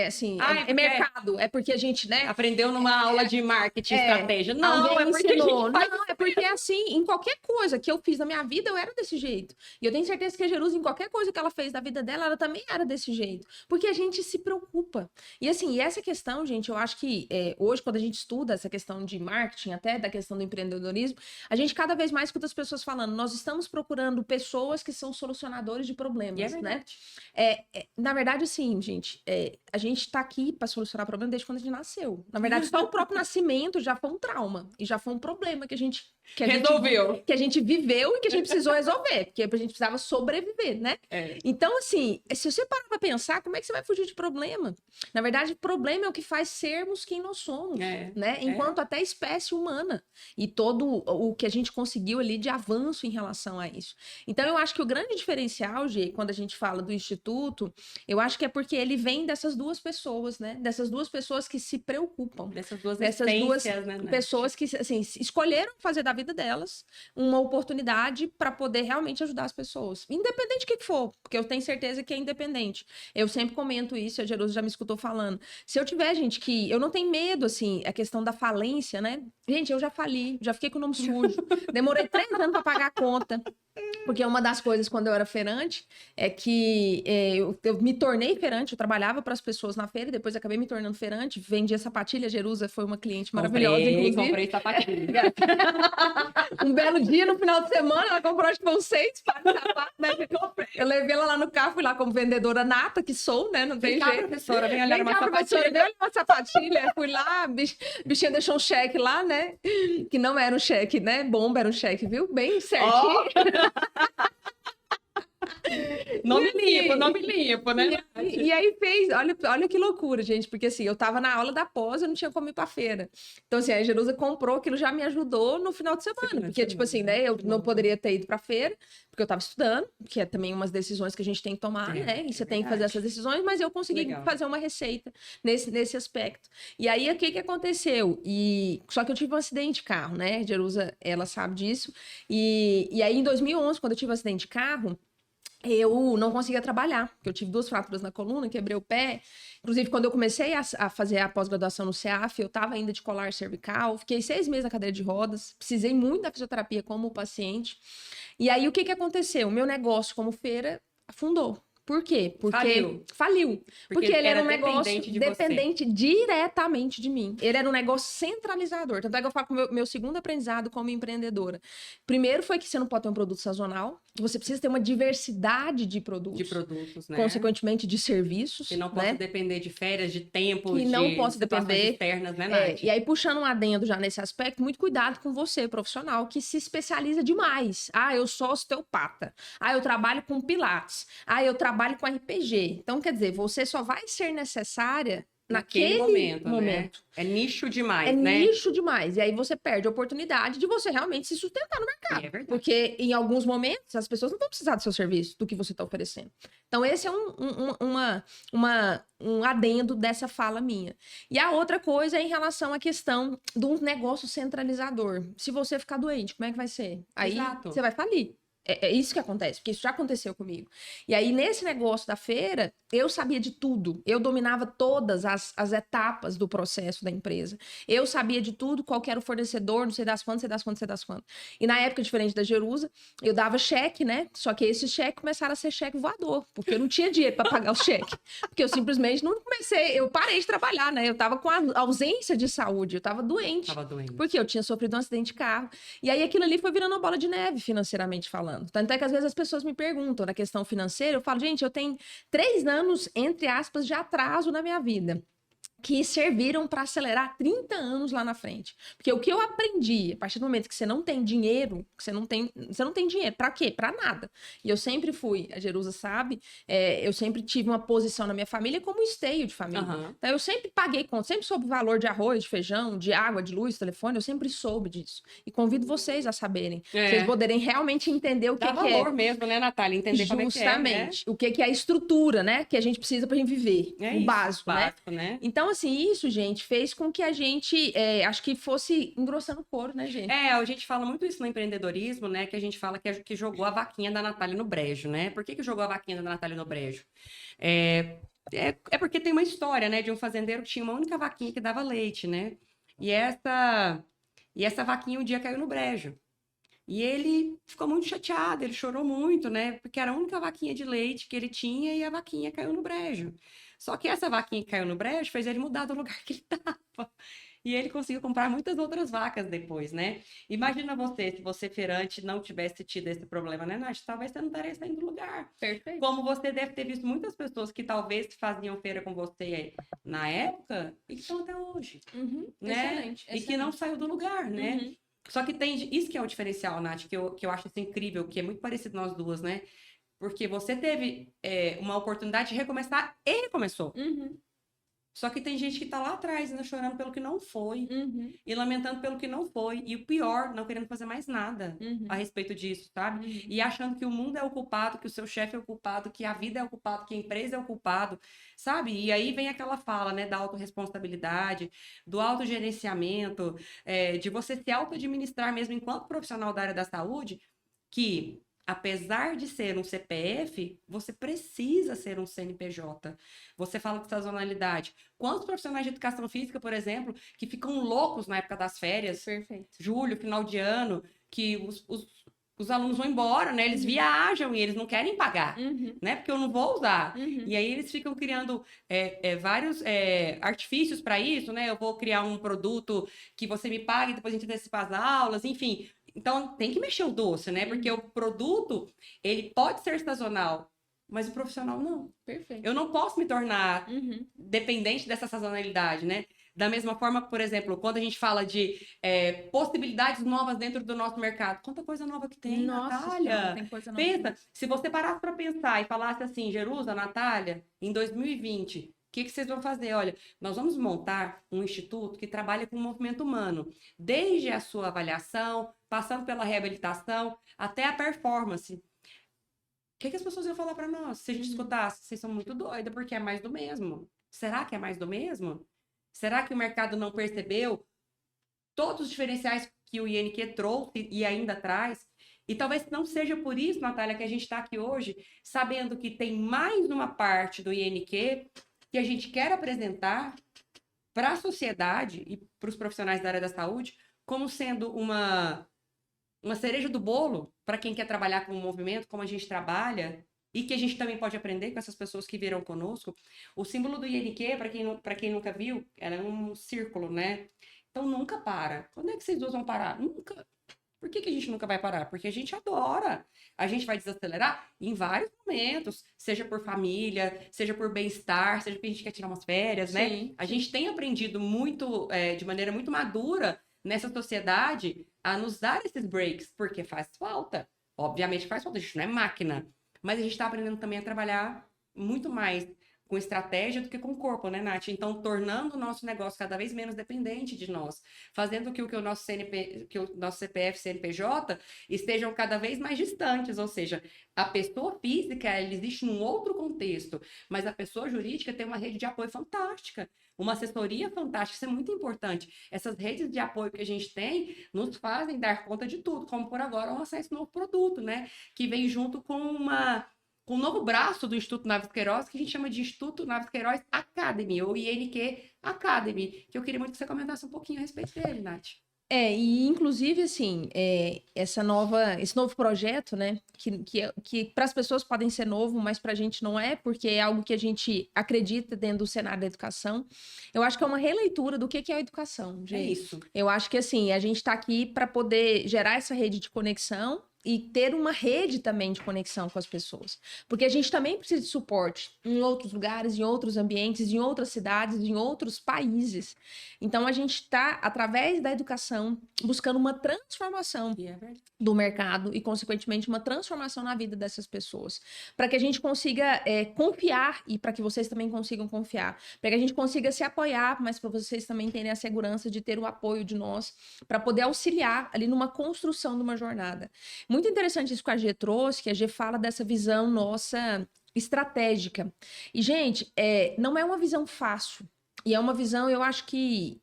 assim, porque mercado, é porque a gente, né? Aprendeu numa aula de marketing, estratégia. Não, é porque ensinou. Não, é porque assim, em qualquer coisa que eu fiz na minha vida, eu era desse jeito. E eu tenho certeza que a Jerusa, em qualquer coisa que ela fez da vida dela, ela também era desse jeito. Porque a gente se preocupa. E assim, e essa questão, gente, eu acho que hoje, quando a gente estuda essa questão de marketing, até da questão do empreendedorismo, a gente cada vez mais escuta as pessoas falando, nós estamos procurando pessoas que são solucionadores de problemas, né? Na verdade, assim, gente, a gente tá aqui para solucionar problema desde quando a gente nasceu. Na verdade, só o próprio nascimento já foi um trauma e já foi um problema que a gente resolveu. Que a gente viveu e que a gente precisou resolver, porque a gente precisava sobreviver, né? Então, assim, se você parar pra pensar, como é que você vai fugir de problema? Na verdade, problema é o que faz sermos quem nós somos, né? Enquanto até espécie humana. E todo o que a gente conseguiu ali de avanço em relação a isso. Então, eu acho que o grande diferencial, Gê, quando a gente fala do Instituto, eu acho que é porque ele vem dessas duas pessoas, né? Dessas duas pessoas que se preocupam. Dessas duas pessoas que, assim, escolheram fazer da vida delas uma oportunidade para poder realmente ajudar as pessoas. Independente do que for, porque eu tenho certeza que é independente. Eu sempre comento isso, a Jerusa já me escutou falando. Se eu tiver, gente, que eu não tenho medo, assim, a questão da falência, né? Gente, eu já fali, já fiquei com o nome sujo. Demorei 3 anos para pagar a conta. Porque uma das coisas, quando eu era feirante, é que eu me tornei feirante, eu trabalhava para as pessoas na feira, depois acabei me tornando feirante, vendia sapatilha, Jerusa foi uma cliente maravilhosa, inclusive. Comprei sapatilha. Um belo dia, no final de semana, ela comprou, acho que foram 6 pares de sapato, né? Eu levei ela lá no carro, fui lá como vendedora nata, que sou, né? Não tem jeito. Professora, vem olhar uma sapatilha. Deu uma sapatilha, fui lá, bichinha deixou um cheque lá, né? Que não era um cheque, né? Bomba, era um cheque, viu? Bem certinho. Nome limpo, né? E aí fez, olha que loucura, gente, porque assim, eu tava na aula da pós, eu não tinha como ir pra feira. Então, assim, a Jerusa comprou, aquilo já me ajudou no final de semana, porque, tipo assim, né, eu não poderia ter ido pra feira, porque eu tava estudando, que é também umas decisões que a gente tem que tomar, né, e você tem que fazer essas decisões, mas eu consegui fazer uma receita nesse aspecto. E aí, o que aconteceu? Só que eu tive um acidente de carro, né, a Jerusa, ela sabe disso, e aí em 2011, quando eu tive um acidente de carro, eu não conseguia trabalhar, porque eu tive 2 fraturas na coluna, quebrei o pé. Inclusive, quando eu comecei a fazer a pós-graduação no CEAF, eu estava ainda de colar cervical, fiquei 6 meses na cadeira de rodas, precisei muito da fisioterapia como paciente. E aí, o que aconteceu? O meu negócio como feira afundou. Por quê? Porque faliu. Porque ele era um negócio dependente diretamente de mim. Ele era um negócio centralizador. Tanto é que eu falo com o meu segundo aprendizado como empreendedora. Primeiro foi que você não pode ter um produto sazonal. Você precisa ter uma diversidade de produtos. De produtos, né? Consequentemente, de serviços. Que não possa depender de férias, de tempo, que não possa depender externas, né, Nath? E aí, puxando um adendo já nesse aspecto, muito cuidado com você, profissional, que se especializa demais. Eu sou osteopata. Eu trabalho com pilates. Eu trabalho com RPG. Então, quer dizer, você só vai ser necessária naquele momento. Né? É nicho demais, né? É nicho demais. E aí você perde a oportunidade de você realmente se sustentar no mercado. É verdade. Porque em alguns momentos as pessoas não vão precisar do seu serviço, do que você está oferecendo. Então esse é um adendo dessa fala minha. E a outra coisa é em relação à questão de um negócio centralizador. Se você ficar doente, como é que vai ser? Aí você vai falir. É isso que acontece, porque isso já aconteceu comigo. E aí, nesse negócio da feira, eu sabia de tudo. Eu dominava todas as etapas do processo da empresa. Eu sabia de tudo, qual que era o fornecedor, não sei das quantas, sei das quantas, sei das quantas. E na época, diferente da Jerusa, eu dava cheque, né? Só que esses cheques começaram a ser cheque voador, porque eu não tinha dinheiro para pagar o cheque. Porque eu simplesmente não eu parei de trabalhar, né? Eu tava com a ausência de saúde, eu tava doente. Porque eu tinha sofrido um acidente de carro. E aí, aquilo ali foi virando uma bola de neve, financeiramente falando. Tanto é que às vezes as pessoas me perguntam na questão financeira, eu falo, gente, eu tenho 3 anos, entre aspas, de atraso na minha vida, que serviram para acelerar 30 anos lá na frente. Porque o que eu aprendi, a partir do momento que você não tem dinheiro, você não tem dinheiro, para quê? Para nada. E eu sempre fui, a Jerusa sabe, eu sempre tive uma posição na minha família como esteio de família. Uhum. Então eu sempre paguei conta, sempre soube o valor de arroz, de feijão, de água, de luz, telefone, eu sempre soube disso. E convido vocês a saberem, vocês poderem realmente entender o que é. Dá valor mesmo, né, Natália? Entender como é que é, justamente, o que é a estrutura, né, que a gente precisa pra gente viver, o básico, né? Então, assim, isso, gente, fez com que a gente, acho que fosse engrossando o couro, né, gente? A gente fala muito isso no empreendedorismo, né, que a gente fala que jogou a vaquinha da Natália no brejo, né? Por que jogou a vaquinha da Natália no brejo? É porque tem uma história, né, de um fazendeiro que tinha uma única vaquinha que dava leite, né? E essa vaquinha um dia caiu no brejo. E ele ficou muito chateado, ele chorou muito, né? Porque era a única vaquinha de leite que ele tinha e a vaquinha caiu no brejo. Só que essa vaquinha que caiu no brejo fez ele mudar do lugar que ele estava. E ele conseguiu comprar muitas outras vacas depois, né? Imagina você, se você feirante não tivesse tido esse problema, né, Nath? Talvez você não estaria saindo do lugar. Perfeito. Como você deve ter visto muitas pessoas que talvez faziam feira com você na época e que estão até hoje. Né? Excelente. E que não saiu do lugar, né? Só que tem isso que é o diferencial, Nath, que eu acho isso incrível, que é muito parecido nós duas, né? Porque você teve uma oportunidade de recomeçar e recomeçou. Só que tem gente que tá lá atrás, ainda chorando pelo que não foi. E lamentando pelo que não foi. E o pior, não querendo fazer mais nada a respeito disso, sabe? E achando que o mundo é o culpado, que o seu chefe é o culpado, que a vida é o culpado, que a empresa é o culpado, sabe? E aí vem aquela fala, né, da autorresponsabilidade, do autogerenciamento, de você se auto-administrar mesmo enquanto profissional da área da saúde, que... apesar de ser um CPF, você precisa ser um CNPJ. Você fala de sazonalidade. Quantos profissionais de educação física, por exemplo, que ficam loucos na época das férias? Perfeito. Julho, final de ano, que os alunos vão embora, né? Eles viajam e eles não querem pagar, né? Porque eu não vou usar. E aí eles ficam criando vários artifícios para isso, né? Eu vou criar um produto que você me pague, depois a gente antecipa as aulas, enfim... Então, tem que mexer o doce, né? Porque o produto, ele pode ser sazonal, mas o profissional não. Perfeito. Eu não posso me tornar dependente dessa sazonalidade, né? Da mesma forma, por exemplo, quando a gente fala de possibilidades novas dentro do nosso mercado, quanta coisa nova que tem, Natália. Tem coisa nova. Pensa, se você parasse para pensar e falasse assim, Jerusa, Natália, em 2020... O que vocês vão fazer? Olha, nós vamos montar um instituto que trabalha com o movimento humano, desde a sua avaliação, passando pela reabilitação, até a performance. O que as pessoas iam falar para nós? Se a gente escutasse, vocês são muito doidas, porque é mais do mesmo. Será que é mais do mesmo? Será que o mercado não percebeu todos os diferenciais que o INQ trouxe e ainda traz? E talvez não seja por isso, Natália, que a gente está aqui hoje, sabendo que tem mais uma parte do INQ que a gente quer apresentar para a sociedade e para os profissionais da área da saúde como sendo uma cereja do bolo para quem quer trabalhar com o movimento, como a gente trabalha, e que a gente também pode aprender com essas pessoas que viram conosco. O símbolo do INQ, para quem nunca viu, ela é um círculo, né? Então nunca para. Quando é que vocês duas vão parar? Nunca. Por que a gente nunca vai parar? Porque a gente adora. A gente vai desacelerar em vários momentos, seja por família, seja por bem-estar, seja porque a gente quer tirar umas férias, né? Sim. A gente tem aprendido muito, de maneira muito madura nessa sociedade a nos dar esses breaks, porque faz falta. Obviamente faz falta, a gente não é máquina. Mas a gente está aprendendo também a trabalhar muito mais com estratégia do que com o corpo, né, Nath? Então, tornando o nosso negócio cada vez menos dependente de nós, fazendo que o nosso CPF, CNPJ estejam cada vez mais distantes, ou seja, a pessoa física, ela existe num outro contexto, mas a pessoa jurídica tem uma rede de apoio fantástica, uma assessoria fantástica, isso é muito importante. Essas redes de apoio que a gente tem nos fazem dar conta de tudo, como por agora lançar esse novo produto, né? Que vem junto com um novo braço do Instituto Naves Queiroz, que a gente chama de Instituto Naves Queiroz Academy, ou INQ Academy, que eu queria muito que você comentasse um pouquinho a respeito dele, Nath. E inclusive, assim, esse novo projeto, né, que para as pessoas podem ser novo, mas para a gente não é, porque é algo que a gente acredita dentro do cenário da educação. Eu acho que é uma releitura do que é a educação, gente. É isso. Eu acho que, assim, a gente está aqui para poder gerar essa rede de conexão e ter uma rede também de conexão com as pessoas. Porque a gente também precisa de suporte em outros lugares, em outros ambientes, em outras cidades, em outros países. Então, a gente está, através da educação, buscando uma transformação do mercado e, consequentemente, uma transformação na vida dessas pessoas. Para que a gente consiga confiar e para que vocês também consigam confiar. Para que a gente consiga se apoiar, mas para vocês também terem a segurança de ter o apoio de nós, para poder auxiliar ali numa construção de uma jornada. Muito interessante isso que a Gê trouxe, que a Gê fala dessa visão nossa estratégica. E, gente, não é uma visão fácil. E é uma visão, eu acho que,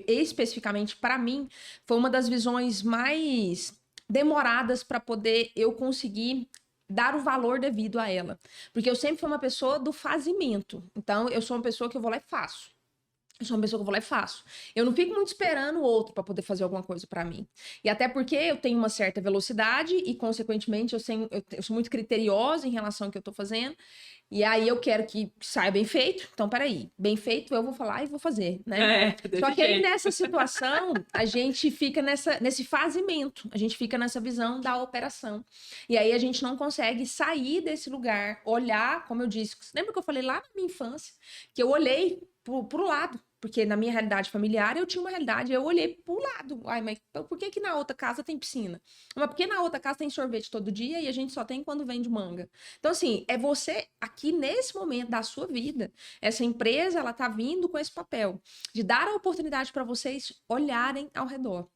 especificamente para mim, foi uma das visões mais demoradas para poder eu conseguir dar o valor devido a ela. Porque eu sempre fui uma pessoa do fazimento. Então, eu sou uma pessoa que eu vou lá e faço. Eu sou uma pessoa que eu vou lá e faço. Eu não fico muito esperando o outro para poder fazer alguma coisa para mim. E até porque eu tenho uma certa velocidade e, consequentemente, eu sou muito criteriosa em relação ao que eu tô fazendo. E aí eu quero que saia bem feito. Então, peraí, bem feito eu vou falar e vou fazer, né? Só que aí nessa situação, a gente fica nesse fazimento. A gente fica nessa visão da operação. E aí a gente não consegue sair desse lugar, olhar, como eu disse. Lembra que eu falei lá na minha infância? Que eu olhei pro lado. Porque na minha realidade familiar, eu tinha uma realidade, eu olhei pro lado. Ai, mas por que na outra casa tem piscina? Mas porque na outra casa tem sorvete todo dia e a gente só tem quando vende manga? Então, assim, é você aqui nesse momento da sua vida. Essa empresa, ela tá vindo com esse papel de dar a oportunidade para vocês olharem ao redor.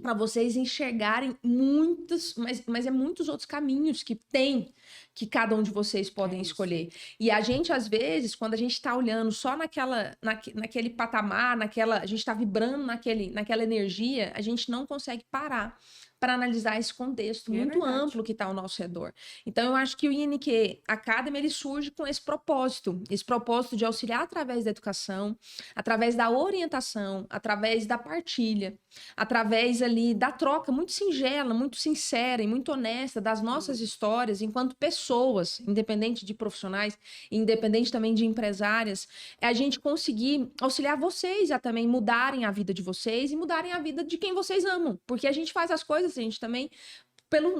Para vocês enxergarem muitos, mas é muitos outros caminhos que tem, que cada um de vocês podem escolher. E a gente, às vezes, quando a gente está olhando só naquele patamar, a gente está vibrando naquela energia, a gente não consegue parar para analisar esse contexto muito amplo que está ao nosso redor. Então, eu acho que o INQ Academy, ele surge com esse propósito de auxiliar através da educação, através da orientação, através da partilha, através ali da troca muito singela, muito sincera e muito honesta das nossas histórias enquanto pessoas, independente de profissionais, independente também de empresárias, a gente conseguir auxiliar vocês a também mudarem a vida de vocês e mudarem a vida de quem vocês amam, porque a gente faz as coisas, a gente também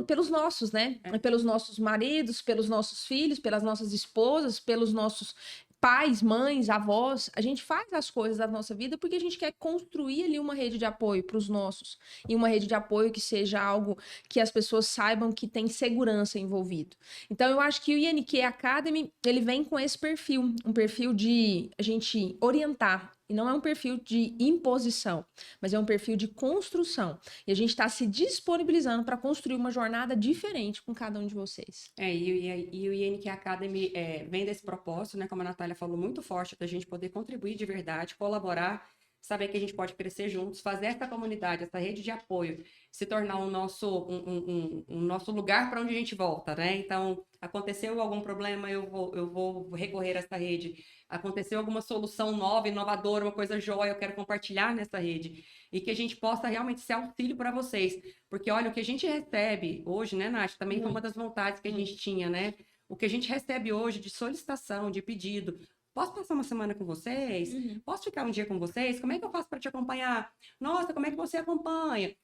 pelos nossos, né? Pelos nossos maridos, pelos nossos filhos, pelas nossas esposas, pelos nossos pais, mães, avós, a gente faz as coisas da nossa vida porque a gente quer construir ali uma rede de apoio para os nossos. E uma rede de apoio que seja algo que as pessoas saibam que tem segurança envolvido. Então, eu acho que o INQ Academy, ele vem com esse perfil, um perfil de a gente orientar. E não é um perfil de imposição, mas é um perfil de construção. E a gente está se disponibilizando para construir uma jornada diferente com cada um de vocês. E o INQ Academy vem desse propósito, né? Como a Natália falou, muito forte, da gente poder contribuir de verdade, colaborar, saber que a gente pode crescer juntos, fazer essa comunidade, essa rede de apoio, se tornar um nosso lugar para onde a gente volta, né? Então, aconteceu algum problema, eu vou recorrer a essa rede. Aconteceu alguma solução nova, inovadora, uma coisa jóia, eu quero compartilhar nessa rede. E que a gente possa realmente ser auxílio para vocês. Porque, olha, o que a gente recebe hoje, né, Nath? Também foi uma das vontades que a gente tinha, né? o que a gente recebe hoje de solicitação, de pedido, posso passar uma semana com vocês? Posso ficar um dia com vocês? Como é que eu faço para te acompanhar? Nossa, como é que você acompanha?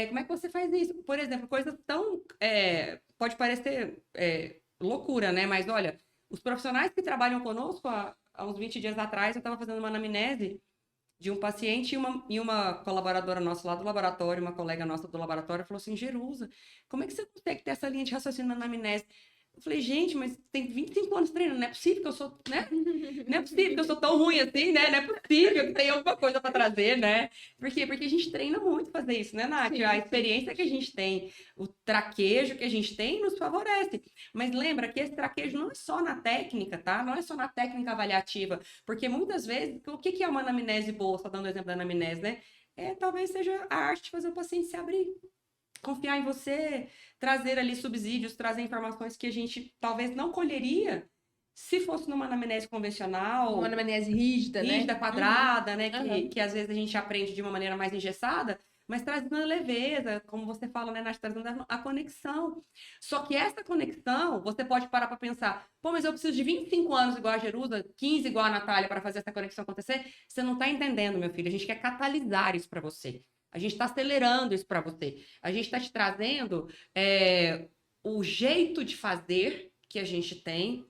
Como é que você faz isso? Por exemplo, coisa tão... pode parecer loucura, né? Mas olha, os profissionais que trabalham conosco há uns 20 dias atrás, eu estava fazendo uma anamnese de um paciente e uma colaboradora nossa lá do laboratório, uma colega nossa do laboratório, falou assim, Jerusa, como é que você consegue ter essa linha de raciocínio na anamnese? Eu falei, gente, mas tem 25 anos treinando, não é possível que eu sou, né? Não é possível que eu sou tão ruim assim, né? Não é possível que tenha alguma coisa para trazer, né? Por quê? Porque a gente treina muito fazer isso, né, Nath? Sim, a experiência que a gente tem, o traquejo que a gente tem nos favorece. Mas lembra que esse traquejo não é só na técnica, tá? Não é só na técnica avaliativa. Porque muitas vezes, o que é uma anamnese boa? Só dando o exemplo da anamnese, né? Talvez seja a arte de fazer o paciente se abrir. Confiar em você, trazer ali subsídios, trazer informações que a gente talvez não colheria se fosse numa anamnese convencional. Uma anamnese rígida, né? Rígida, quadrada, né? Que às vezes a gente aprende de uma maneira mais engessada, mas trazendo a leveza, como você fala, né, Nath, trazendo a conexão. Só que essa conexão, você pode parar para pensar, pô, mas eu preciso de 25 anos igual a Jerusa, 15 igual a Natália para fazer essa conexão acontecer. Você não está entendendo, meu filho. A gente quer catalisar isso para você. A gente está acelerando isso para você. A gente está te trazendo o jeito de fazer que a gente tem,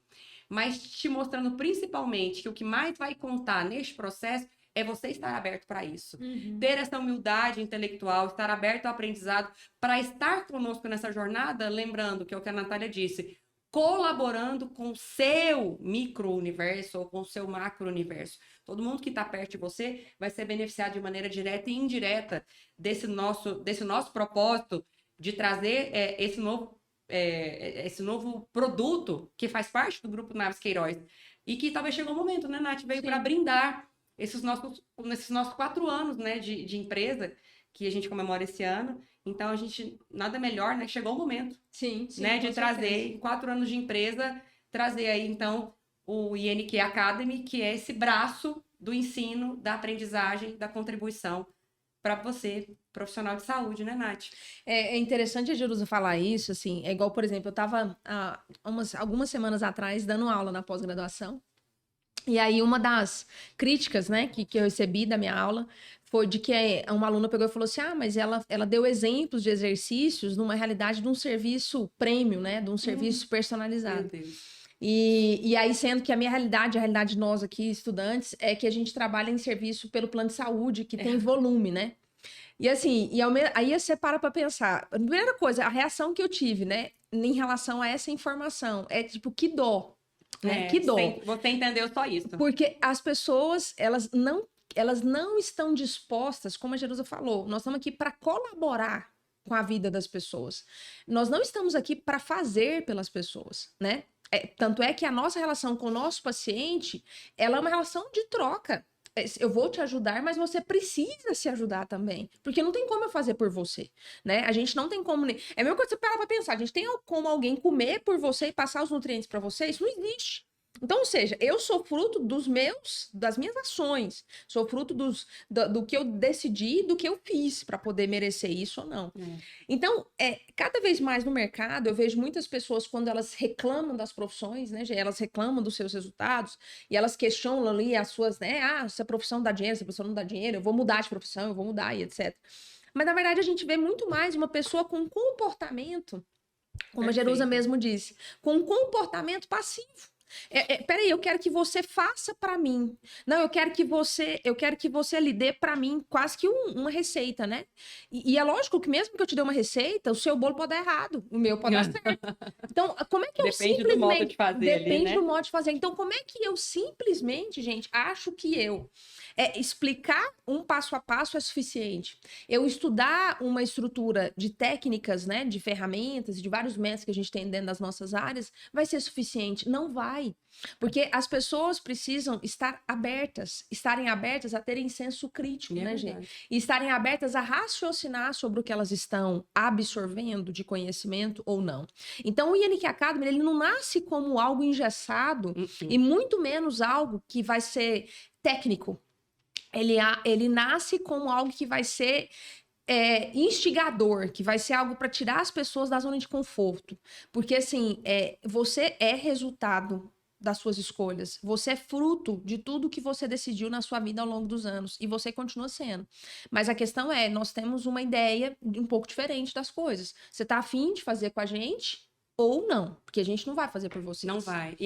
mas te mostrando principalmente que o que mais vai contar neste processo é você estar aberto para isso. Ter essa humildade intelectual, estar aberto ao aprendizado, para estar conosco nessa jornada, lembrando que é o que a Natália disse, colaborando com o seu micro-universo ou com o seu macro-universo. Todo mundo que está perto de você vai ser beneficiado de maneira direta e indireta desse nosso propósito de trazer esse novo produto que faz parte do Grupo Naves Queiroz. E que talvez chegou o momento, né, Nath? Veio para brindar nesses nossos 4 anos, né, de empresa que a gente comemora esse ano. Então, a gente, nada melhor, né? Chegou o momento, né, de trazer, em 4 anos de empresa, trazer aí, então, o INQ Academy, que é esse braço do ensino, da aprendizagem, da contribuição para você, profissional de saúde, né, Nath? É interessante a Jerusa falar isso, assim, é igual, por exemplo, eu estava algumas semanas atrás dando aula na pós-graduação, e aí uma das críticas, né, que eu recebi da minha aula foi de que uma aluna pegou e falou assim, mas ela deu exemplos de exercícios numa realidade de um serviço premium, né, de um serviço personalizado. Meu Deus. E aí, sendo que a minha realidade, a realidade de nós aqui, estudantes, é que a gente trabalha em serviço pelo plano de saúde, que tem volume, né? E assim, aí você para pensar. A primeira coisa, a reação que eu tive, né, em relação a essa informação, é tipo, que dó, né? Que dó. Você entendeu só isso. Porque as pessoas, elas não estão dispostas, como a Jerusa falou, nós estamos aqui para colaborar com a vida das pessoas. Nós não estamos aqui para fazer pelas pessoas, né? Tanto é que a nossa relação com o nosso paciente, ela é uma relação de troca. Eu vou te ajudar, mas você precisa se ajudar também. Porque não tem como eu fazer por você, né? A gente não tem como... É a mesma coisa que você parar pra pensar. A gente tem como alguém comer por você e passar os nutrientes para você? Isso não existe. Então, ou seja, eu sou fruto das minhas ações, sou fruto do que eu decidi, do que eu fiz para poder merecer isso ou não. Então, cada vez mais no mercado, eu vejo muitas pessoas, quando elas reclamam das profissões, né, elas reclamam dos seus resultados, e elas questionam ali as suas, né, se a profissão dá dinheiro, se a profissão não dá dinheiro, eu vou mudar de profissão, eu vou mudar e etc. Mas, na verdade, a gente vê muito mais uma pessoa com um comportamento, como a Jerusa mesmo disse, com um comportamento passivo. Peraí, eu quero que você faça para mim. Não, eu quero que você lhe dê para mim quase que uma receita, né? E é lógico que mesmo que eu te dê uma receita, o seu bolo pode dar errado, o meu pode dar certo. Então, como é que eu simplesmente... Depende do modo de fazer. Depende do modo de fazer. Então, como é que eu simplesmente, gente, acho que explicar um passo a passo é suficiente? Eu estudar uma estrutura de técnicas, né, de ferramentas, de vários métodos que a gente tem dentro das nossas áreas, vai ser suficiente? Não vai. Porque as pessoas precisam estarem abertas a terem senso crítico, né, gente? E estarem abertas a raciocinar sobre o que elas estão absorvendo de conhecimento ou não. Então, o INQ Academy, ele não nasce como algo engessado e muito menos algo que vai ser técnico. Ele nasce como algo que vai ser instigador, que vai ser algo para tirar as pessoas da zona de conforto. Porque, assim, você é resultado das suas escolhas. Você é fruto de tudo que você decidiu na sua vida ao longo dos anos. E você continua sendo. Mas a questão nós temos uma ideia um pouco diferente das coisas. Você tá afim de fazer com a gente ou não? Porque a gente não vai fazer por você. Não vai.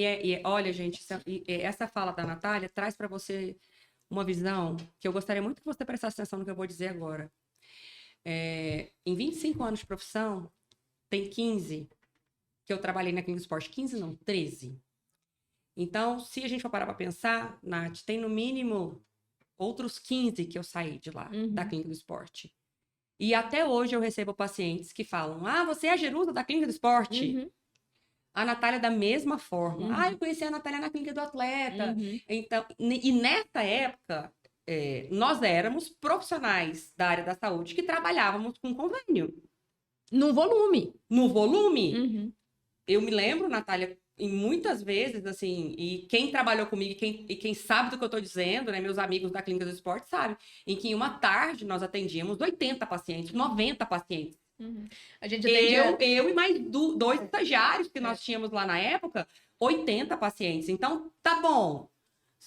Olha, gente, essa fala da Natália traz para você uma visão que eu gostaria muito que você prestasse atenção no que eu vou dizer agora. Em 25 anos de profissão, tem 15 que eu trabalhei na Clínica do Esporte. 15 não, 13. Então, se a gente for parar para pensar, Nath, tem no mínimo outros 15 que eu saí de lá, da Clínica do Esporte. E até hoje eu recebo pacientes que falam, você é a Jerusa da Clínica do Esporte? A Natália da mesma forma. Eu conheci a Natália na Clínica do Atleta. Então, e nessa época, nós éramos profissionais da área da saúde que trabalhávamos com convênio. No volume. No volume. Eu me lembro, Natália, muitas vezes, assim, e quem trabalhou comigo e quem sabe do que eu estou dizendo, né, meus amigos da Clínica do Esporte sabem, em que em uma tarde nós atendíamos 80 pacientes, 90 pacientes. A gente atendia... eu e mais 2 estagiários que nós tínhamos lá na época, 80 pacientes. Então, tá bom.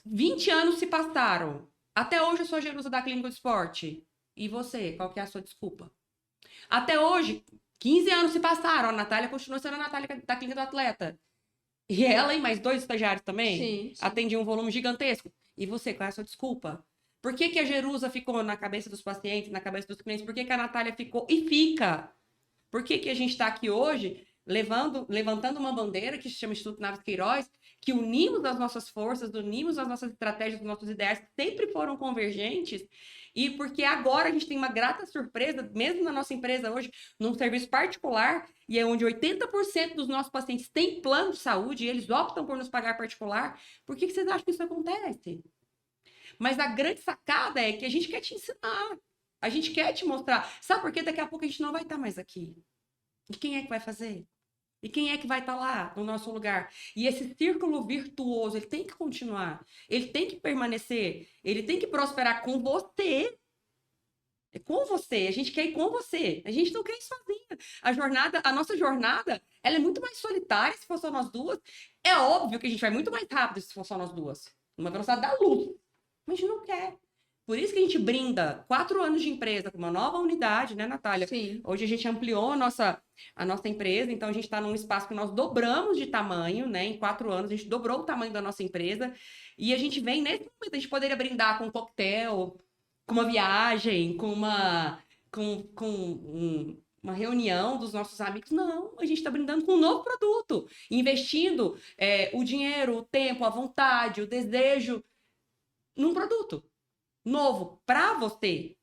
20 anos se passaram. Até hoje eu sou a Jerusa da Clínica do Esporte. E você, qual que é a sua desculpa? Até hoje, 15 anos se passaram. A Natália continua sendo a Natália da Clínica do Atleta. E ela e mais 2 estagiários também atendiam um volume gigantesco. E você, qual é a sua desculpa? Por que a Jerusa ficou na cabeça dos pacientes, na cabeça dos clientes? Por que a Natália ficou e fica? Por que a gente está aqui hoje levantando uma bandeira que se chama Instituto Naves Queiroz, que unimos as nossas forças, unimos as nossas estratégias, os nossos ideais, que sempre foram convergentes, e porque agora a gente tem uma grata surpresa, mesmo na nossa empresa hoje, num serviço particular, e é onde 80% dos nossos pacientes têm plano de saúde, e eles optam por nos pagar particular. Por que vocês acham que isso acontece? Mas a grande sacada é que a gente quer te ensinar, a gente quer te mostrar. Sabe por quê? Daqui a pouco a gente não vai estar mais aqui. E quem é que vai fazer? E quem é que vai estar lá no nosso lugar? E esse círculo virtuoso, ele tem que continuar. Ele tem que permanecer. Ele tem que prosperar com você. É com você. A gente quer ir com você. A gente não quer ir sozinha. A nossa jornada, ela é muito mais solitária se for só nós duas. É óbvio que a gente vai muito mais rápido se for só nós duas. Numa velocidade da luz. Mas a gente não quer. Por isso que a gente brinda 4 anos de empresa com uma nova unidade, né, Natália? Sim. Hoje a gente ampliou a nossa empresa, então a gente está num espaço que nós dobramos de tamanho, né? Em 4 anos a gente dobrou o tamanho da nossa empresa. E a gente vem nesse momento, a gente poderia brindar com um coquetel, com uma viagem, com uma reunião dos nossos amigos. Não, a gente está brindando com um novo produto, investindo o dinheiro, o tempo, a vontade, o desejo num produto novo para você,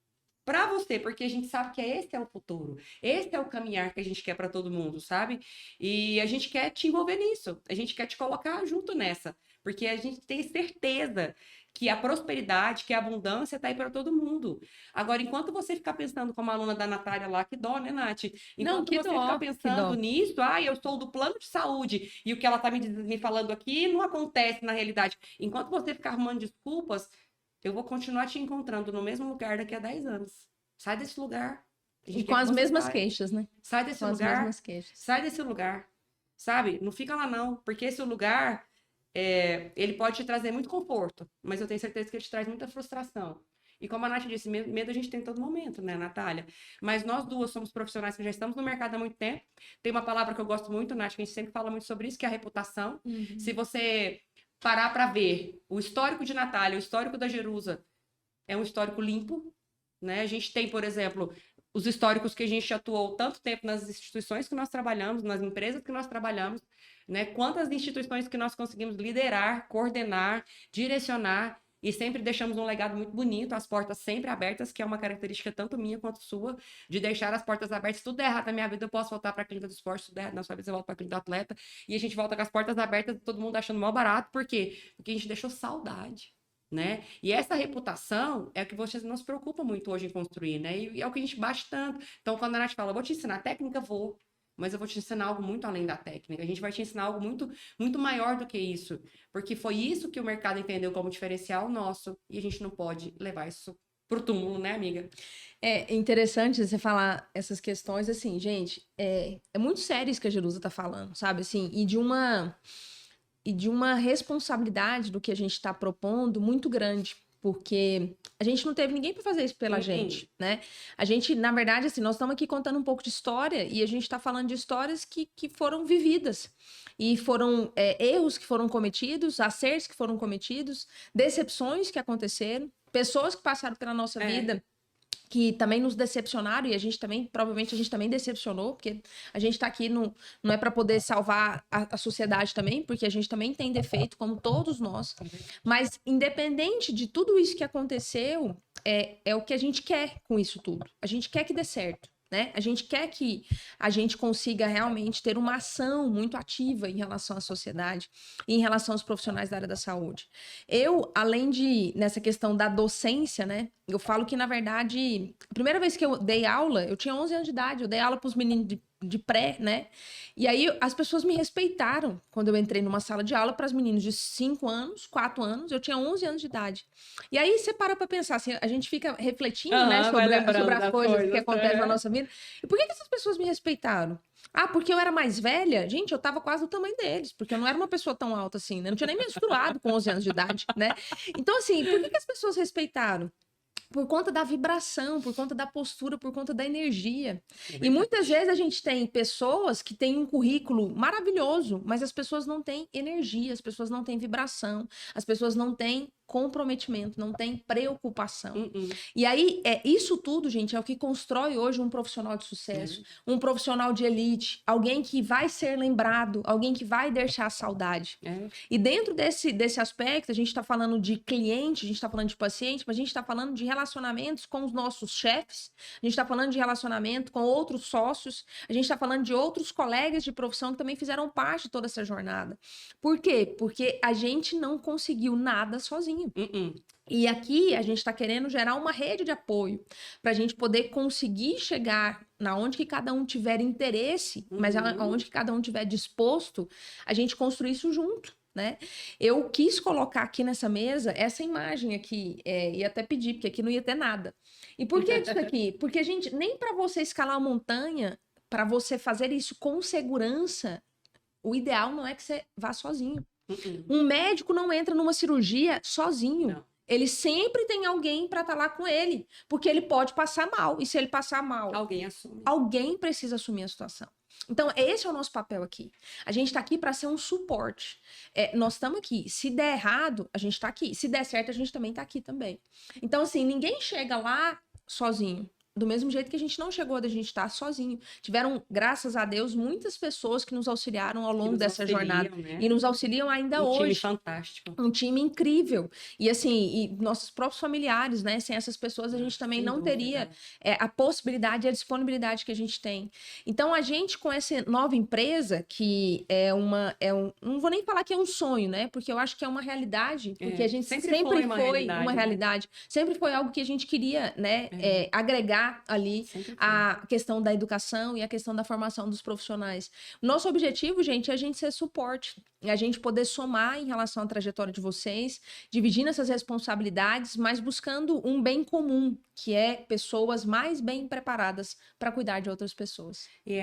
porque a gente sabe que esse é o futuro, esse é o caminhar que a gente quer para todo mundo, sabe? E a gente quer te envolver nisso, a gente quer te colocar junto nessa, porque a gente tem certeza que a prosperidade, que a abundância está aí para todo mundo. Agora, enquanto você ficar pensando como a aluna da Natália lá, que dó, né, Nath? Enquanto você ficar pensando nisso, eu sou do plano de saúde e o que ela está me falando aqui não acontece na realidade. Enquanto você ficar arrumando desculpas, eu vou continuar te encontrando no mesmo lugar daqui a 10 anos. Sai desse lugar. E com as mesmas queixas, né? Sai desse lugar. Sai desse lugar. Sabe? Não fica lá, não. Porque esse lugar, ele pode te trazer muito conforto. Mas eu tenho certeza que ele te traz muita frustração. E como a Nath disse, medo a gente tem em todo momento, né, Natália? Mas nós duas somos profissionais que já estamos no mercado há muito tempo. Tem uma palavra que eu gosto muito, Nath, que a gente sempre fala muito sobre isso, que é a reputação. Se você parar para ver o histórico de Natália, o histórico da Jerusa, é um histórico limpo, né? A gente tem, por exemplo, os históricos que a gente atuou tanto tempo nas instituições que nós trabalhamos, nas empresas que nós trabalhamos, né? Quantas instituições que nós conseguimos liderar, coordenar, direcionar, e sempre deixamos um legado muito bonito, as portas sempre abertas, que é uma característica tanto minha quanto sua, de deixar as portas abertas. Se tudo der errado na minha vida, eu posso voltar para a Clínica do Esporte, se tudo der errado na sua vida, eu volto para a Clínica do Atleta, e a gente volta com as portas abertas, todo mundo achando mal barato. Por quê? Porque a gente deixou saudade, né? E essa reputação é o que vocês não se preocupam muito hoje em construir, né? E é o que a gente bate tanto. Então, quando a Nath fala, vou te ensinar técnica, vou. Mas eu vou te ensinar algo muito além da técnica. A gente vai te ensinar algo muito, muito maior do que isso. Porque foi isso que o mercado entendeu como diferencial nosso. E a gente não pode levar isso pro túmulo, né, amiga? É interessante você falar essas questões, assim, gente, é muito sério isso que a Jerusa tá falando, sabe, assim, e de uma responsabilidade do que a gente está propondo muito grande, porque a gente não teve ninguém para fazer isso pela gente, né? A gente, na verdade, assim, nós estamos aqui contando um pouco de história e a gente está falando de histórias que foram vividas e foram erros que foram cometidos, acertos que foram cometidos, decepções que aconteceram, pessoas que passaram pela nossa vida que também nos decepcionaram e a gente também, provavelmente a gente também decepcionou, porque a gente tá aqui não é para poder salvar a sociedade também, porque a gente também tem defeito, como todos nós. Mas independente de tudo isso que aconteceu, é o que a gente quer com isso tudo. A gente quer que dê certo. Né? A gente quer que a gente consiga realmente ter uma ação muito ativa em relação à sociedade e em relação aos profissionais da área da saúde. Eu, além de, nessa questão da docência, né? Eu falo que, na verdade, a primeira vez que eu dei aula, eu tinha 11 anos de idade, eu dei aula para os meninos de pré, né? E aí as pessoas me respeitaram quando eu entrei numa sala de aula para os meninos de 5 anos, 4 anos, eu tinha 11 anos de idade. E aí você para pensar, assim, a gente fica refletindo, né, sobre as coisas que acontecem na nossa vida. E por que essas pessoas me respeitaram? Ah, porque eu era mais velha? Gente, eu tava quase do tamanho deles, porque eu não era uma pessoa tão alta assim, né? Não tinha nem menstruado com 11 anos de idade, né? Então, assim, por que as pessoas respeitaram? Por conta da vibração, por conta da postura, por conta da energia. E muitas vezes a gente tem pessoas que têm um currículo maravilhoso, mas as pessoas não têm energia, as pessoas não têm vibração, as pessoas não têm comprometimento, não têm preocupação. E aí, isso tudo, gente, é o que constrói hoje um profissional de sucesso, um profissional de elite, alguém que vai ser lembrado, alguém que vai deixar saudade. E dentro desse aspecto, a gente está falando de cliente, a gente está falando de paciente, mas a gente está falando de relacionamentos com os nossos chefes, a gente está falando de relacionamento com outros sócios, a gente está falando de outros colegas de profissão que também fizeram parte de toda essa jornada. Por quê? Porque a gente não conseguiu nada sozinho. E aqui a gente está querendo gerar uma rede de apoio para a gente poder conseguir chegar na onde que cada um tiver interesse, mas aonde que cada um tiver disposto, a gente construir isso junto. Né? Eu quis colocar aqui nessa mesa essa imagem aqui, e até pedir, porque aqui não ia ter nada. E por que isso aqui? Porque, gente, nem para você escalar uma montanha, para você fazer isso com segurança, o ideal não é que você vá sozinho. Um médico não entra numa cirurgia sozinho. Não. Ele sempre tem alguém para estar lá com ele, porque ele pode passar mal. E se ele passar mal, alguém assume. Alguém precisa assumir a situação. Então, esse é o nosso papel aqui. A gente está aqui para ser um suporte. Nós estamos aqui. Se der errado, a gente está aqui. Se der certo, a gente também está aqui também. Então, assim, ninguém chega lá sozinho. Do mesmo jeito que a gente não chegou a gente estar sozinho. Tiveram, graças a Deus, muitas pessoas que nos auxiliaram ao longo dessa jornada. Né? E nos auxiliam ainda hoje. Um time fantástico. Um time incrível. E assim, nossos próprios familiares, né? Sem essas pessoas, a gente também não teria a possibilidade e a disponibilidade que a gente tem. Então, a gente, com essa nova empresa, que não vou nem falar que é um sonho, né? Porque eu acho que é uma realidade. Porque a gente sempre foi uma realidade. Né? Sempre foi algo que a gente queria, né? Agregar ali a questão da educação e a questão da formação dos profissionais. Nosso objetivo, gente, é a gente ser suporte, é a gente poder somar em relação à trajetória de vocês, dividindo essas responsabilidades, mas buscando um bem comum, que é pessoas mais bem preparadas para cuidar de outras pessoas. E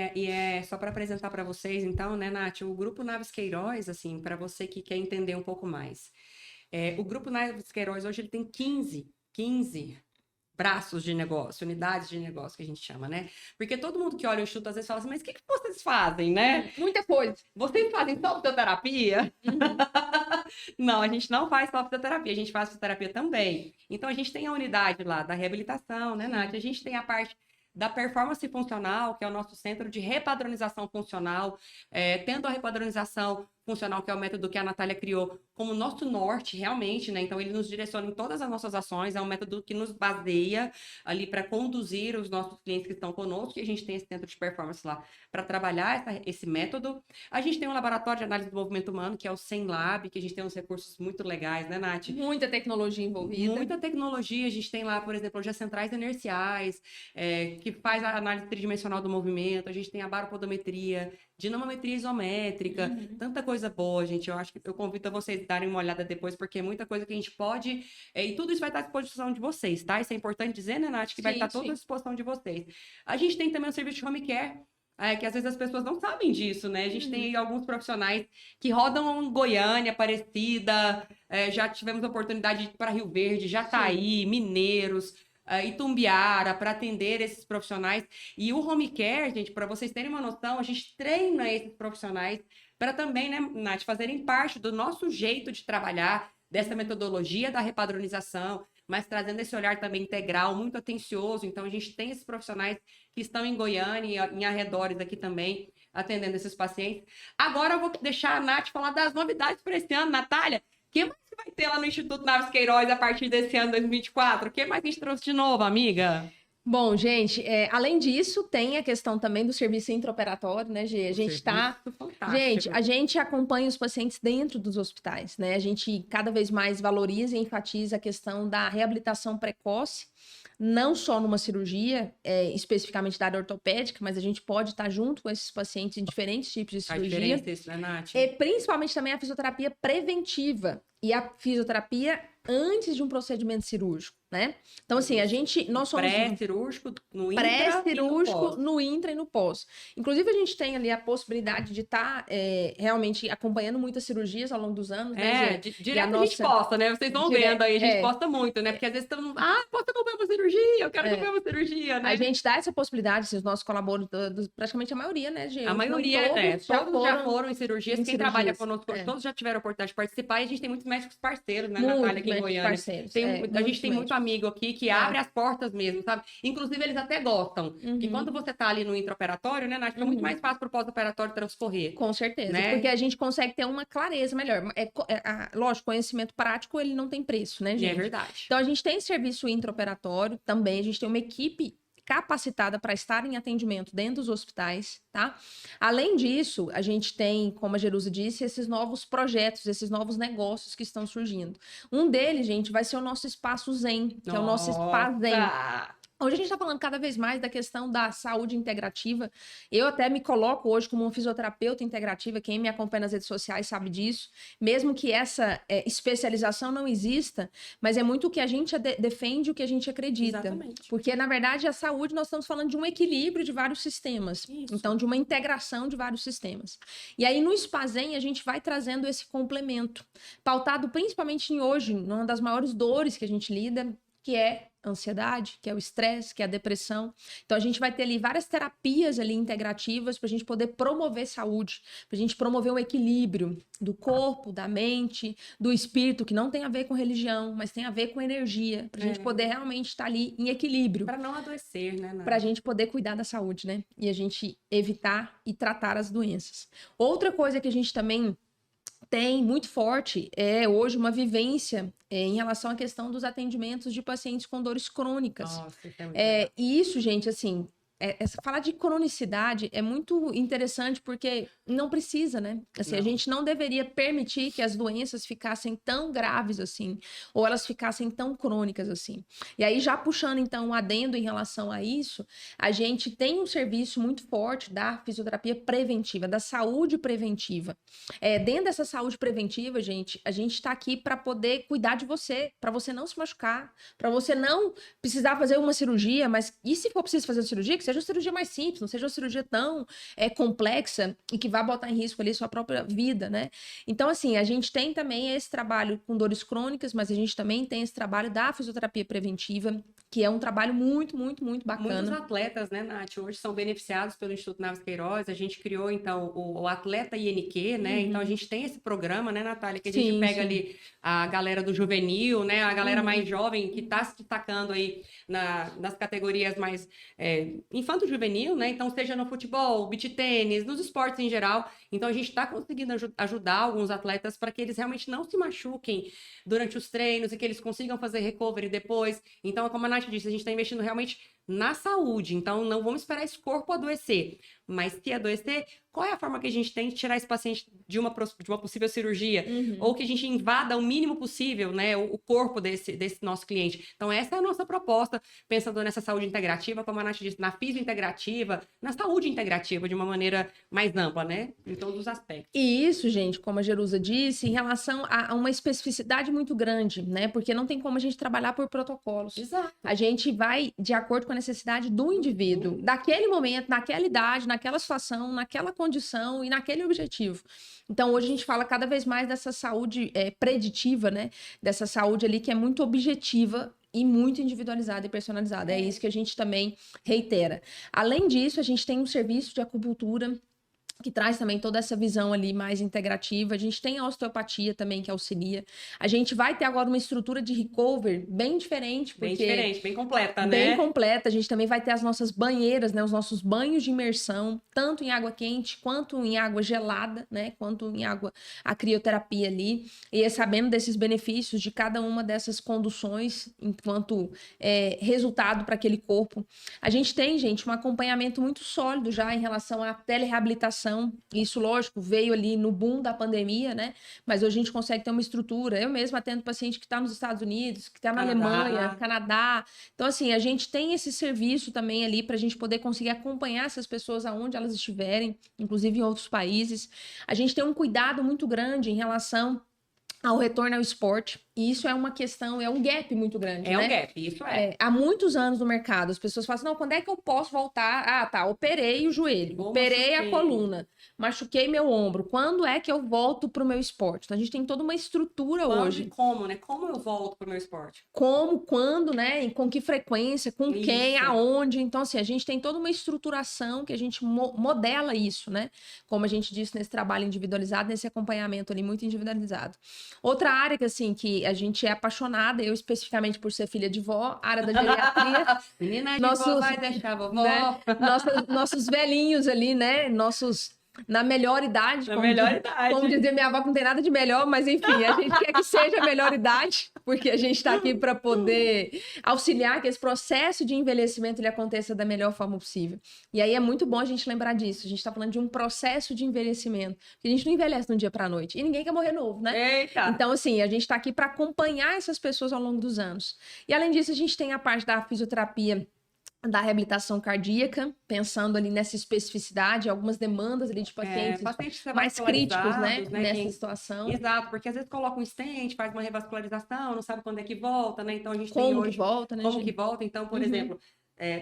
só para apresentar para vocês, então, né, Nath, o Grupo Naves Queiroz, assim, para você que quer entender um pouco mais, o Grupo Naves Queiroz hoje ele tem 15 braços de negócio, unidades de negócio que a gente chama, né? Porque todo mundo que olha o Instituto às vezes fala assim, mas o que vocês fazem, né? Muita coisa. Vocês fazem só fisioterapia? Não, a gente não faz só fisioterapia, a gente faz fisioterapia também. Então, a gente tem a unidade lá da reabilitação, né, Nath? A gente tem a parte da performance funcional, que é o nosso centro de repadronização funcional, tendo a repadronização funcional, que é o método que a Natália criou como nosso norte, realmente, né? Então, ele nos direciona em todas as nossas ações, é um método que nos baseia ali para conduzir os nossos clientes que estão conosco, e a gente tem esse centro de performance lá para trabalhar esse método. A gente tem um laboratório de análise do movimento humano, que é o SEMLab, que a gente tem uns recursos muito legais, né, Nath? Muita tecnologia envolvida. Muita tecnologia, a gente tem lá, por exemplo, hoje as centrais inerciais, que faz a análise tridimensional do movimento, a gente tem a baropodometria, dinamometria isométrica, tanta coisa coisa boa, gente. Eu acho que eu convido a vocês a darem uma olhada depois, porque é muita coisa que a gente pode... e tudo isso vai estar à disposição de vocês, tá? Isso é importante dizer, né, Nath? Que vai estar toda à disposição de vocês. A gente tem também o serviço de home care, que às vezes as pessoas não sabem disso, né? A gente tem aí alguns profissionais que rodam em Goiânia, Aparecida, já tivemos a oportunidade de ir para Rio Verde, Jataí, Mineiros, Itumbiara, para atender esses profissionais. E o home care, gente, para vocês terem uma noção, a gente treina esses profissionais para também, né, Nath, fazerem parte do nosso jeito de trabalhar, dessa metodologia da repadronização, mas trazendo esse olhar também integral, muito atencioso. Então, a gente tem esses profissionais que estão em Goiânia e em arredores aqui também, atendendo esses pacientes. Agora, eu vou deixar a Nath falar das novidades para esse ano. Natália, o que mais que vai ter lá no Instituto Naves Queiroz a partir desse ano 2024? O que mais que a gente trouxe de novo, amiga? Bom, gente, além disso, tem a questão também do serviço intraoperatório, né, Gê? A gente acompanha os pacientes dentro dos hospitais, né? A gente cada vez mais valoriza e enfatiza a questão da reabilitação precoce, não só numa cirurgia, especificamente da área ortopédica, mas a gente pode estar junto com esses pacientes em diferentes tipos de cirurgia. A diferença isso, né, Nath? Principalmente também a fisioterapia preventiva e a fisioterapia antes de um procedimento cirúrgico, né? Então, assim, nós somos... Pré-cirúrgico, no intra no intra e no pós. Inclusive, a gente tem ali a possibilidade de estar realmente acompanhando muitas cirurgias ao longo dos anos, né, Gê? Direto a gente posta, né? Vocês estão vendo aí, a gente posta muito, né? Porque às vezes estamos, posso acompanhar uma cirurgia, eu quero acompanhar uma cirurgia, né? A gente dá essa possibilidade, assim, os nossos colaboradores, praticamente a maioria, né, Gê? A maioria, todos já foram em cirurgias, quem trabalha conosco, todos já tiveram a oportunidade de participar, e a gente tem muitos médicos parceiros, né, Natália, aqui em Goiânia. A gente tem muito amigo aqui que abre as portas mesmo, sabe? Inclusive, eles até gostam. Que quando você tá ali no intraoperatório, né, Nath, é muito mais fácil pro pós-operatório transcorrer. Com certeza, né? Porque a gente consegue ter uma clareza melhor. Lógico, conhecimento prático, ele não tem preço, né, gente? É verdade. Então, a gente tem serviço intraoperatório também, a gente tem uma equipe capacitada para estar em atendimento dentro dos hospitais, tá? Além disso, a gente tem, como a Jerusa disse, esses novos projetos, esses novos negócios que estão surgindo. Um deles, gente, vai ser o nosso Espaço Zen, que é o nosso Spa Zen. Hoje a gente está falando cada vez mais da questão da saúde integrativa. Eu até me coloco hoje como uma fisioterapeuta integrativa. Quem me acompanha nas redes sociais sabe disso. Mesmo que essa especialização não exista, mas é muito o que a gente defende, o que a gente acredita. Exatamente. Porque, na verdade, a saúde, nós estamos falando de um equilíbrio de vários sistemas. Isso. Então, de uma integração de vários sistemas. E aí, no Spa Zen, a gente vai trazendo esse complemento. Pautado principalmente em hoje, numa das maiores dores que a gente lida, que é ansiedade, que é o estresse, que é a depressão. Então, a gente vai ter ali várias terapias ali integrativas para a gente poder promover saúde, para a gente promover um equilíbrio do corpo, da mente, do espírito, que não tem a ver com religião, mas tem a ver com energia, para a gente poder realmente estar ali em equilíbrio. Para não adoecer, né, Nath? Para a gente poder cuidar da saúde, né? E a gente evitar e tratar as doenças. Outra coisa que a gente também tem muito forte hoje uma vivência em relação à questão dos atendimentos de pacientes com dores crônicas. Nossa, isso é muito legal. E isso, gente, assim, falar de cronicidade é muito interessante porque não precisa, né? Assim, a gente não deveria permitir que as doenças ficassem tão graves assim, ou elas ficassem tão crônicas assim. E aí, já puxando então um adendo em relação a isso, a gente tem um serviço muito forte da fisioterapia preventiva, da saúde preventiva. Dentro dessa saúde preventiva, gente, a gente está aqui para poder cuidar de você, para você não se machucar, para você não precisar fazer uma cirurgia, mas e se for preciso fazer cirurgia, que seja uma cirurgia mais simples, não seja uma cirurgia tão complexa e que vai botar em risco ali sua própria vida, né? Então, assim, a gente tem também esse trabalho com dores crônicas, mas a gente também tem esse trabalho da fisioterapia preventiva, que é um trabalho muito, muito, muito bacana. Muitos atletas, né, Nath, hoje são beneficiados pelo Instituto Naves Queiroz. A gente criou, então, o Atleta INQ, né? Então, a gente tem esse programa, né, Natália, que a gente pega ali a galera do juvenil, né? A galera mais jovem que está se destacando aí nas categorias mais infanto-juvenil, né? Então, seja no futebol, beach tênis, nos esportes em geral. Então, a gente está conseguindo ajudar alguns atletas para que eles realmente não se machuquem durante os treinos e que eles consigam fazer recovery depois. Então, como a Nath disse, a gente está investindo realmente na saúde. Então, não vamos esperar esse corpo adoecer. Mas se adoecer, qual é a forma que a gente tem de tirar esse paciente de uma possível cirurgia? Ou que a gente invada o mínimo possível, né, o corpo desse nosso cliente. Então, essa é a nossa proposta, pensando nessa saúde integrativa, como a Nath disse, na fisiointegrativa, na saúde integrativa, de uma maneira mais ampla, né, em todos os aspectos. E isso, gente, como a Jerusa disse, em relação a uma especificidade muito grande, né, porque não tem como a gente trabalhar por protocolos. Exato. A gente vai de acordo com a necessidade do indivíduo, daquele momento, naquela idade, naquela situação, naquela condição e naquele objetivo. Então, hoje a gente fala cada vez mais dessa saúde preditiva, né? Dessa saúde ali que é muito objetiva e muito individualizada e personalizada. É isso que a gente também reitera. Além disso, a gente tem um serviço de acupuntura que traz também toda essa visão ali mais integrativa. A gente tem a osteopatia também, que auxilia. A gente vai ter agora uma estrutura de recover bem diferente. Bem diferente, bem completa, né? Bem completa. A gente também vai ter as nossas banheiras, né? Os nossos banhos de imersão, tanto em água quente, quanto em água gelada, né? Quanto em água, a crioterapia ali. E sabendo desses benefícios de cada uma dessas conduções, enquanto resultado para aquele corpo. A gente tem, gente, um acompanhamento muito sólido já em relação à telereabilitação. Isso, lógico, veio ali no boom da pandemia, né? Mas hoje a gente consegue ter uma estrutura. Eu mesma atendo paciente que está nos Estados Unidos, que está na Alemanha, Canadá. Então, assim, a gente tem esse serviço também ali para a gente poder conseguir acompanhar essas pessoas aonde elas estiverem, inclusive em outros países. A gente tem um cuidado muito grande em relação ao retorno ao esporte. E isso é uma questão, é um gap muito grande, né? É um gap, isso é. Há muitos anos no mercado, as pessoas falam assim, não, quando é que eu posso voltar? Ah, tá, operei o joelho, operei a coluna, machuquei meu ombro. Quando é que eu volto pro meu esporte? Então, a gente tem toda uma estrutura hoje. Como, né? Como eu volto pro meu esporte? Como, quando, né? E com que frequência, com quem, aonde. Então, assim, a gente tem toda uma estruturação que a gente modela isso, né? Como a gente disse nesse trabalho individualizado, nesse acompanhamento ali muito individualizado. Outra área que, assim, que a gente é apaixonada, eu especificamente por ser filha de vó, área da geriatria. Menina de vó vai deixar a vovó. Né? Nossos velhinhos ali, né? Na melhor idade. Como dizia minha avó, que não tem nada de melhor, mas enfim, a gente quer que seja a melhor idade, porque a gente está aqui para poder auxiliar que esse processo de envelhecimento ele aconteça da melhor forma possível. E aí é muito bom a gente lembrar disso. A gente está falando de um processo de envelhecimento, que a gente não envelhece de um dia para a noite. E ninguém quer morrer novo, né? Eita. Então, assim, a gente está aqui para acompanhar essas pessoas ao longo dos anos. E além disso, a gente tem a parte da fisioterapia, da reabilitação cardíaca, pensando ali nessa especificidade, algumas demandas ali de pacientes mais críticos, né? Nessa situação. Exato, porque às vezes coloca um stent, faz uma revascularização, não sabe quando é que volta, né? Então a gente como tem hoje... que volta, né? Como que volta, então, por exemplo,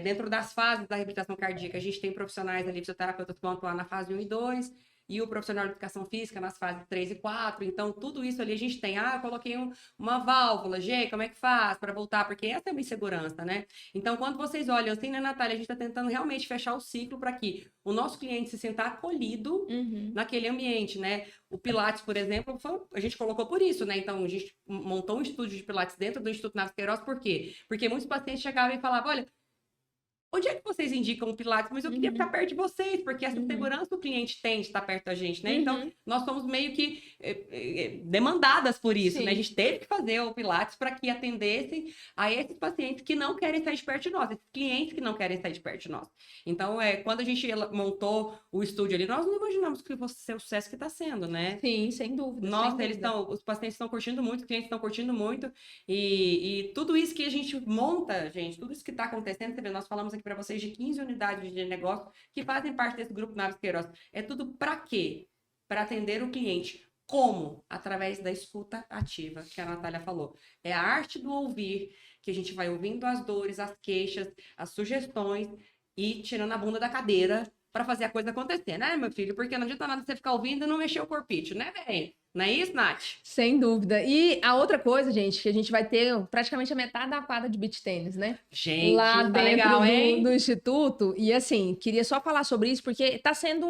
dentro das fases da reabilitação cardíaca, a gente tem profissionais ali, fisioterapeutas que vão atuar na fase 1 e 2, e o profissional de educação física nas fases 3 e 4. Então, tudo isso ali a gente tem. Ah, eu coloquei uma válvula. G, como é que faz para voltar? Porque essa é uma insegurança, né? Então, quando vocês olham assim, né, Natália, a gente está tentando realmente fechar o ciclo para que o nosso cliente se sinta acolhido naquele ambiente, né? O Pilates, por exemplo, a gente colocou por isso, né? Então, a gente montou um estúdio de Pilates dentro do Instituto Naves Queiroz. Por quê? Porque muitos pacientes chegavam e falavam, olha, onde é que vocês indicam o Pilates? Mas eu queria ficar perto de vocês, porque essa segurança o cliente tem de estar perto da gente, né? Então, nós somos meio que demandadas por isso, né? A gente teve que fazer o Pilates para que atendessem a esses pacientes que não querem sair de perto de nós, esses clientes que não querem sair de perto de nós. Então, quando a gente montou o estúdio ali, nós não imaginamos que fosse ser o sucesso que está sendo, né? Sim, sem dúvida. Nossa, os pacientes estão curtindo muito, os clientes estão curtindo muito, e tudo isso que a gente monta, gente, tudo isso que está acontecendo, você vê, nós falamos aqui para vocês de 15 unidades de negócio que fazem parte desse grupo Naves Queiroz. É tudo para quê? Para atender o cliente. Como? Através da escuta ativa, que a Natália falou. É a arte do ouvir, que a gente vai ouvindo as dores, as queixas, as sugestões e tirando a bunda da cadeira para fazer a coisa acontecer, né, meu filho? Porque não adianta nada você ficar ouvindo e não mexer o corpite, né, velho? Não é isso, Nath? Sem dúvida. E a outra coisa, gente, que a gente vai ter praticamente a metade da quadra de beach tênis, né? Gente, lá tá dentro legal, hein? do Instituto. E assim, queria só falar sobre isso, porque tá sendo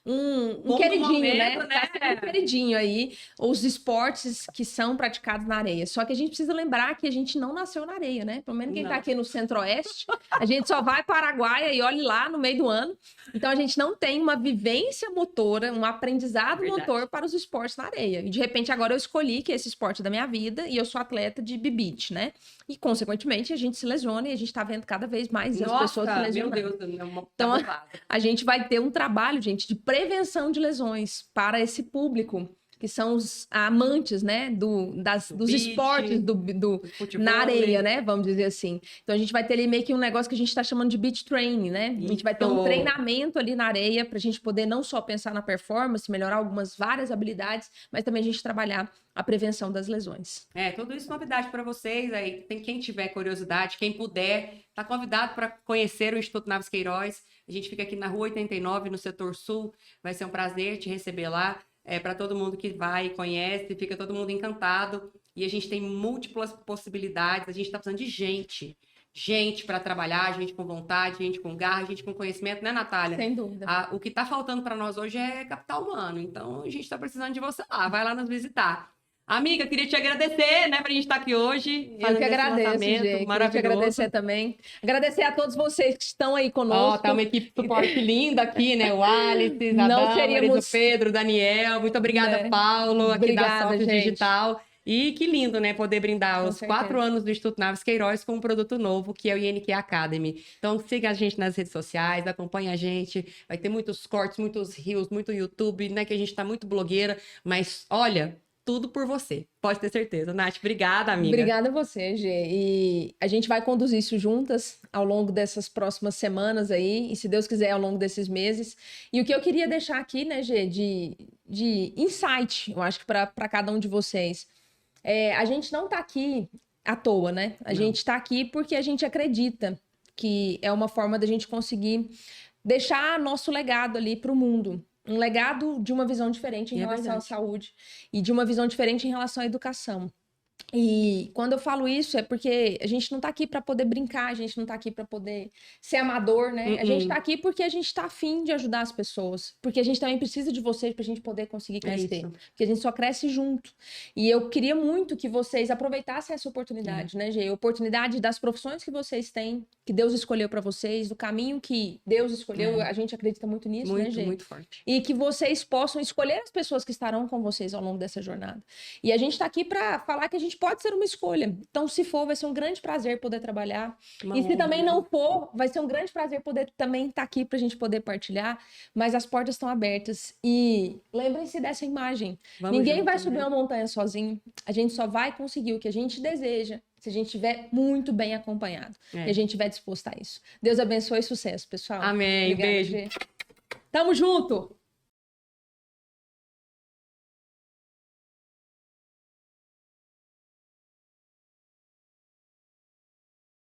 um queridinho, momento, né? Tá sendo um queridinho aí, os esportes que são praticados na areia. Só que a gente precisa lembrar que a gente não nasceu na areia, né? Pelo menos quem tá aqui no Centro-Oeste, a gente só vai para o Araguaia e olhe lá no meio do ano. Então a gente não tem uma vivência motora, um aprendizado motor para os esportes na areia. areia. E de repente agora eu escolhi que esse esporte é da minha vida e eu sou atleta de bibite, né? E consequentemente a gente se lesiona e a gente tá vendo cada vez mais as pessoas se lesionando. Meu Deus, então a gente vai ter um trabalho, gente, de prevenção de lesões para esse público, que são os amantes, né, dos esportes na areia, né, vamos dizer assim. Então a gente vai ter ali meio que um negócio que a gente está chamando de beach training, né? A gente vai ter um treinamento ali na areia para a gente poder não só pensar na performance, melhorar várias habilidades, mas também a gente trabalhar a prevenção das lesões. Tudo isso novidade para vocês aí. Tem quem tiver curiosidade, quem puder, tá convidado para conhecer o Instituto Naves Queiroz. A gente fica aqui na Rua 89, no setor sul. Vai ser um prazer te receber lá. Para todo mundo que vai e conhece, fica todo mundo encantado. E a gente tem múltiplas possibilidades. A gente está precisando de gente para trabalhar, gente com vontade, gente com garra, gente com conhecimento, né, Natália? Sem dúvida. O que está faltando para nós hoje é capital humano. Então, a gente está precisando de você lá. Vai lá nos visitar. Amiga, queria te agradecer, né, pra gente estar aqui hoje. Eu que agradeço, gente. Maravilhoso. Queria te agradecer também. Agradecer a todos vocês que estão aí conosco. Tá uma equipe de suporte linda aqui, né? O Alice, a Damaris, o Pedro, o Daniel. Muito obrigada, Paulo, aqui da Soft Digital. E que lindo, né? Poder brindar os 4 anos do Instituto Naves Queiroz com um produto novo, que é o INQ Academy. Então, siga a gente nas redes sociais, acompanha a gente. Vai ter muitos cortes, muitos reels, muito YouTube, né? Que a gente tá muito blogueira. Mas, olha, tudo por você. Pode ter certeza. Nath, obrigada, amiga. Obrigada a você, Gê. E a gente vai conduzir isso juntas ao longo dessas próximas semanas aí, e se Deus quiser, ao longo desses meses. E o que eu queria deixar aqui, né, Gê, de insight, eu acho que para cada um de vocês, a gente não tá aqui à toa, né? A gente tá aqui porque a gente acredita que é uma forma da gente conseguir deixar nosso legado ali para o mundo. Um legado de uma visão diferente em relação à saúde e de uma visão diferente em relação à educação. E quando eu falo isso é porque a gente não tá aqui para poder brincar, a gente não tá aqui para poder ser amador, né? A gente tá aqui porque a gente tá afim de ajudar as pessoas, porque a gente também precisa de vocês pra gente poder conseguir crescer, porque a gente só cresce junto. E eu queria muito que vocês aproveitassem essa oportunidade, né, Gê? A oportunidade das profissões que vocês têm, que Deus escolheu para vocês, do caminho que Deus escolheu, a gente acredita muito nisso, né, Gê? Muito forte. E que vocês possam escolher as pessoas que estarão com vocês ao longo dessa jornada. E a gente tá aqui para falar que a gente pode ser uma escolha. Então, se for, vai ser um grande prazer poder trabalhar. E se também não for, vai ser um grande prazer poder também estar aqui pra gente poder partilhar. Mas as portas estão abertas. E lembrem-se dessa imagem. Ninguém vai subir uma montanha sozinho. A gente só vai conseguir o que a gente deseja se a gente estiver muito bem acompanhado. E a gente estiver disposto a isso. Deus abençoe e sucesso, pessoal. Amém. Obrigada, Beijo. Gê. Tamo junto!